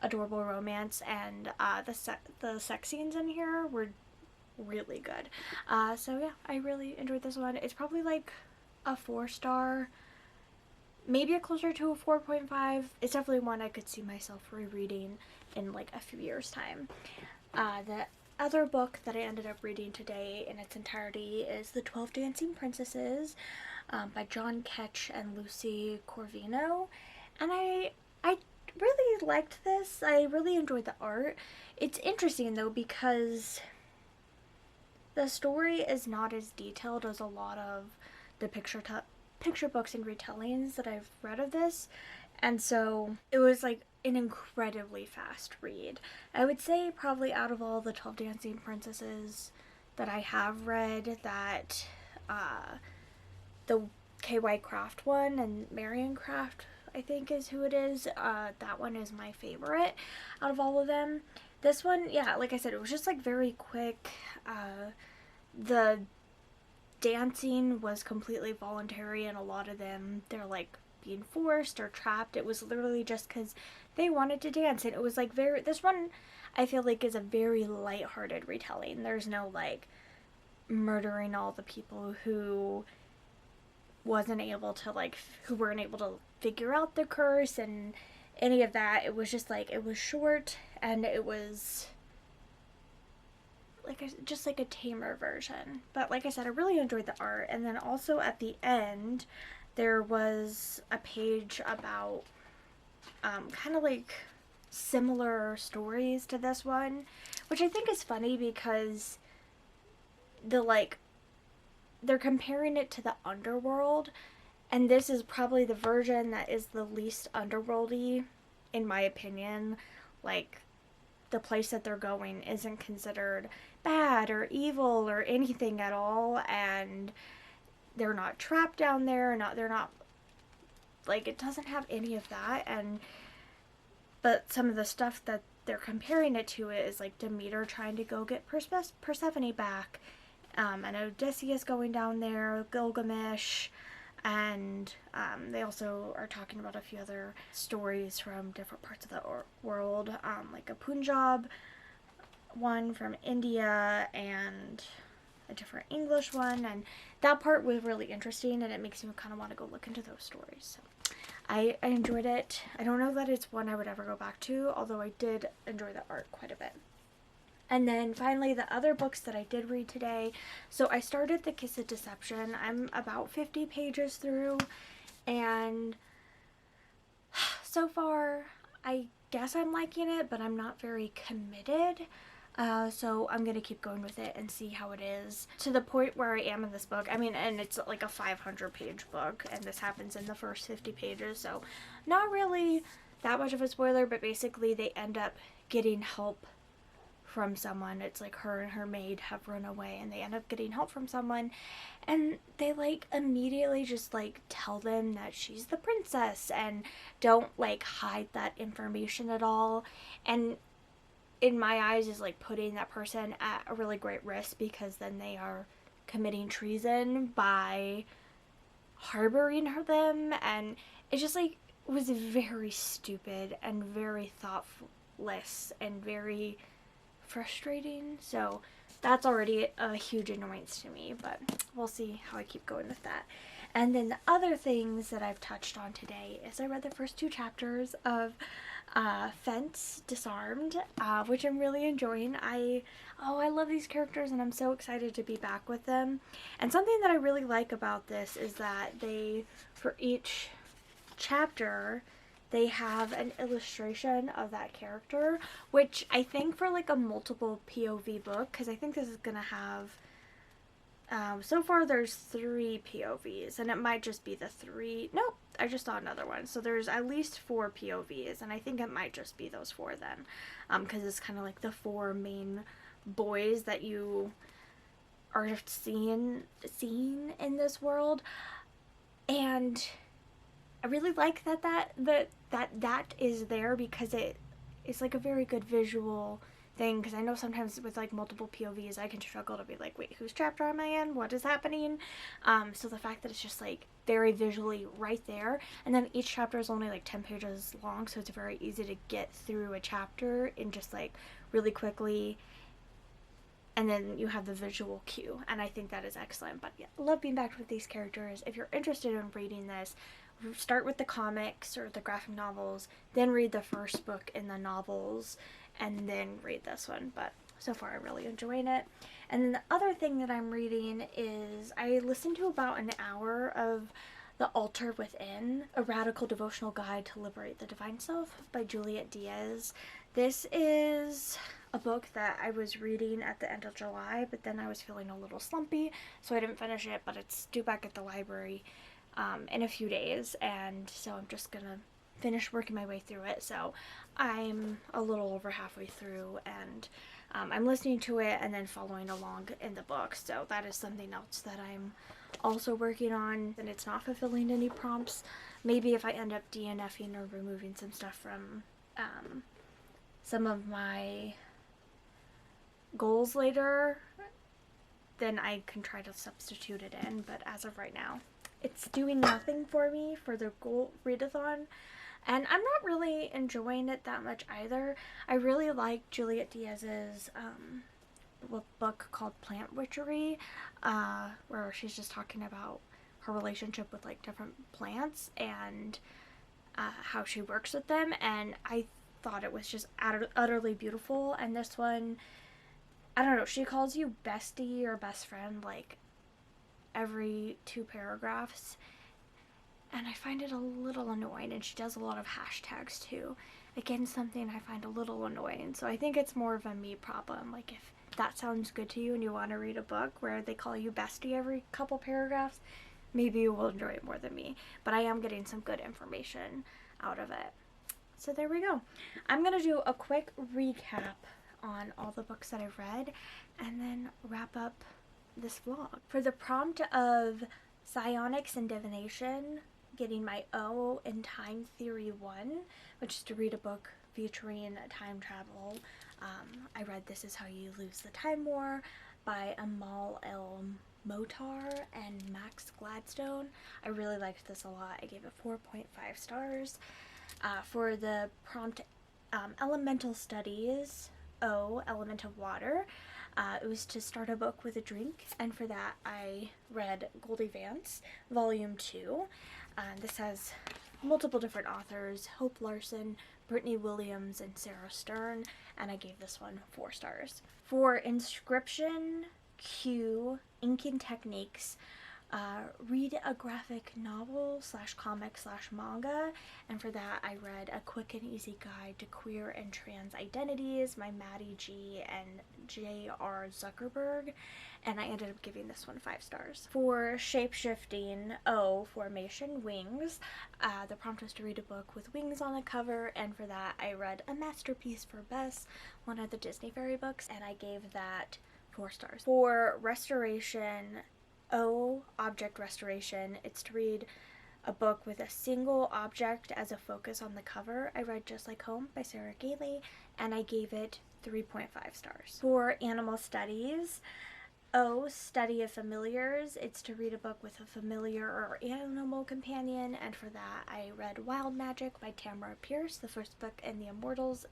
adorable romance, and the sex scenes in here were really good. So yeah, I really enjoyed this one. It's probably like a 4-star, maybe a closer to a 4.5. It's definitely one I could see myself rereading in like a few years' time. The other book that I ended up reading today in its entirety is The 12 Dancing Princesses by John Ketch and Lucy Corvino, and I really liked this. I really enjoyed the art. It's interesting though because the story is not as detailed as a lot of the picture books and retellings that I've read of this, and so it was like an incredibly fast read. I would say probably out of all the 12 Dancing Princesses that I have read, that the K.Y. Craft one and Marion Craft, I think is who it is, that one is my favorite out of all of them. This one, yeah, like I said, it was just like very quick. The dancing was completely voluntary, and a lot of them, they're like being forced or trapped. It was literally just because they wanted to dance, and it was like this one I feel like is a very lighthearted retelling. There's no like murdering all the people who weren't able to figure out the curse and any of that. It was just like, it was short, and it was like just like a tamer version. But like I said, I really enjoyed the art, and then also at the end there was a page about kind of like similar stories to this one, which I think is funny because they're comparing it to the underworld, and this is probably the version that is the least underworldy, in my opinion. Like, the place that they're going isn't considered bad or evil or anything at all, and they're not trapped down there. They're not like, it doesn't have any of that. And but some of the stuff that they're comparing it to is like Demeter trying to go get Persephone back, and Odysseus going down there, Gilgamesh, and they also are talking about a few other stories from different parts of the world, like a Punjab one from India and a different English one, and that part was really interesting, and it makes me kind of want to go look into those stories. So I enjoyed it. I don't know that it's one I would ever go back to, although I did enjoy the art quite a bit. And then finally, the other books that I did read today. So I started The Kiss of Deception. I'm about 50 pages through, and so far I guess I'm liking it, but I'm not very committed. So I'm going to keep going with it and see how it is, to the point where I am in this book. I mean, and it's like a 500-page book, and this happens in the first 50 pages, so not really that much of a spoiler, but basically they end up getting help from someone. It's like her and her maid have run away, and they end up getting help from someone, and they like immediately just like tell them that she's the princess and don't like hide that information at all. And in my eyes is like putting that person at a really great risk, because then they are committing treason by harboring them, and it just like was very stupid and very thoughtless and very frustrating. So that's already a huge annoyance to me, but we'll see how I keep going with that. And then the other things that I've touched on today is I read the first 2 chapters of Fence Disarmed, which I'm really enjoying. I love these characters, and I'm so excited to be back with them. And something that I really like about this is that for each chapter, they have an illustration of that character, which I think for like a multiple POV book, because I think this is gonna have so far there's 3 POVs, and it might just be the 3. Nope, I just saw another one. So there's at least 4 POVs, and I think it might just be those 4 then, because it's kind of like the 4 main boys that you are seeing in this world. And I really like that is there, because it's like a very good visual thing, because I know sometimes with like multiple POVs I can struggle to be like, wait, whose chapter am I in? What is happening? So the fact that it's just like very visually right there, and then each chapter is only like 10 pages long, so it's very easy to get through a chapter in just like really quickly, and then you have the visual cue, and I think that is excellent. But yeah, I love being back with these characters. If you're interested in reading this, start with the comics or the graphic novels, then read the first book in the novels, and then read this one. But so far I'm really enjoying it. And then the other thing that I'm reading is I listened to about an hour of The Altar Within, a radical devotional guide to liberate the divine self by Juliet Diaz. This is a book that I was reading at the end of July, but then I was feeling a little slumpy, so I didn't finish it, but it's due back at the library in a few days, and so I'm just gonna finish working my way through it. So I'm a little over halfway through, and I'm listening to it and then following along in the book, so that is something else that I'm also working on, and it's not fulfilling any prompts. Maybe if I end up DNFing or removing some stuff from some of my goals later, then I can try to substitute it in, but as of right now it's doing nothing for me for the goal readathon, and I'm not really enjoying it that much either. I really like Juliet Diaz's book called Plant Witchery, where she's just talking about her relationship with like different plants and how she works with them, and I thought it was just utterly beautiful. And this one, I don't know, she calls you bestie or best friend like every 2 paragraphs, and I find it a little annoying, and she does a lot of hashtags too. Again, something I find a little annoying, so I think it's more of a me problem. Like, if that sounds good to you and you want to read a book where they call you bestie every couple paragraphs, maybe you will enjoy it more than me. But I am getting some good information out of it. So there we go. I'm going to do a quick recap on all the books that I've read and then wrap up this vlog. For the prompt of psionics and divination, getting my O in Time Theory 1, which is to read a book featuring time travel. I read This Is How You Lose the Time War by Amal El Motar and Max Gladstone. I really liked this a lot. I gave it 4.5 stars. For the prompt Elemental Studies, O, Element of Water, it was to start a book with a drink, and for that I read Goldie Vance, Volume 2. This has multiple different authors, Hope Larson, Brittany Williams, and Sarah Stern, and I gave this one 4 stars. For Inscription Q, Inking Techniques, read a graphic novel / comic / manga, and for that I read A Quick and Easy Guide to Queer and Trans Identities by Maddie G and J.R. Zuckerberg, and I ended up giving this one 5 stars. For Shapeshifting O, Formation Wings, the prompt was to read a book with wings on the cover, and for that I read A Masterpiece for Bess, one of the Disney Fairy books, and I gave that 4 stars. For Restoration O, Object Restoration, it's to read a book with a single object as a focus on the cover. I read Just Like Home by Sarah Gailey, and I gave it 3.5 stars. For Animal Studies, O, Study of Familiars, it's to read a book with a familiar or animal companion, and for that I read Wild Magic by Tamara Pierce, the first book in the Immortals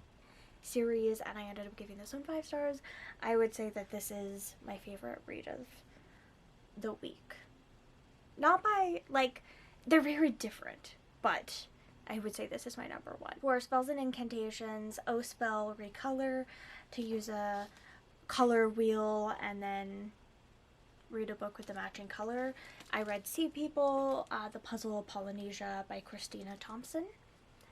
series, and I ended up giving this one 5 stars. I would say that this is my favorite read of the week. Not by, like, they're very different, but I would say this is my number 1. For Spells and Incantations, O Spell Recolor, to use a color wheel and then read a book with the matching color. I read Sea People, The Puzzle of Polynesia by Christina Thompson,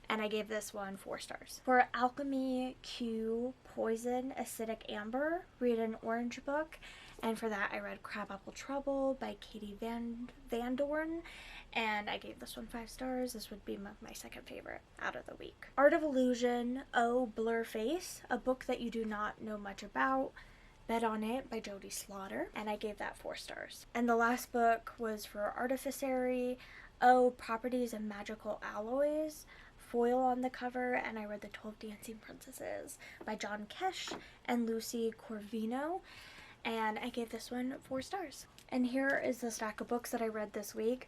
and I gave this one 4 stars. For Alchemy Q, Poison Acidic Amber, read an orange book, and for that I read Crabapple Trouble by Katie Van Dorn, and I gave this one 5 stars. This would be my second favorite out of the week. Art of Illusion O, Blur Face, a book that you do not know much about, Bet on It by Jodie Slaughter, and I gave that 4 stars. And the last book was for Artificary O, Properties of Magical Alloys, foil on the cover, and I read The 12 Dancing Princesses by John Kesh and Lucy Corvino, and I gave this one 4 stars. And here is the stack of books that I read this week,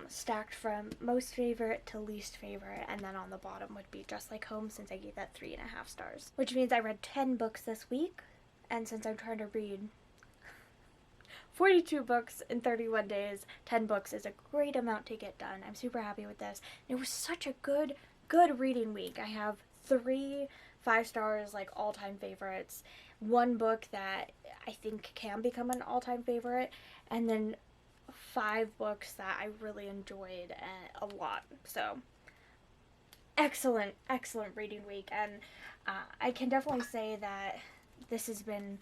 stacked from most favorite to least favorite, and then on the bottom would be Just Like Home, since I gave that 3.5 stars. Which means I read 10 books this week, and since I'm trying to read 42 books in 31 days, 10 books is a great amount to get done. I'm super happy with this. It was such a good reading week. I have 3 5 stars, like all-time favorites, 1 book that I think can become an all-time favorite, and then 5 books that I really enjoyed a lot. So excellent reading week, and I can definitely say that this has been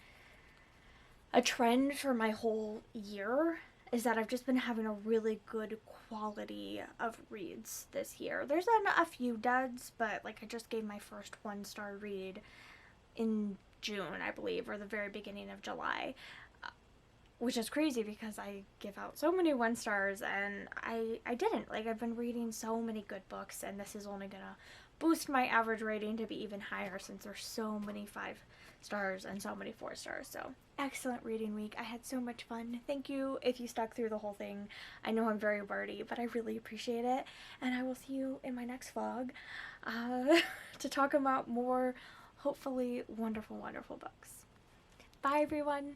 a trend for my whole year, is that I've just been having a really good quality of reads this year. There's been a few duds, but like I just gave my first 1-star read in June, I believe, or the very beginning of July, which is crazy because I give out so many 1 stars, and I didn't. Like, I've been reading so many good books, and this is only gonna boost my average rating to be even higher since there's so many 5 stars and so many 4 stars. So excellent reading week. I had so much fun. Thank you if you stuck through the whole thing. I know I'm very wordy, but I really appreciate it, and I will see you in my next vlog to talk about more hopefully wonderful books. Bye everyone.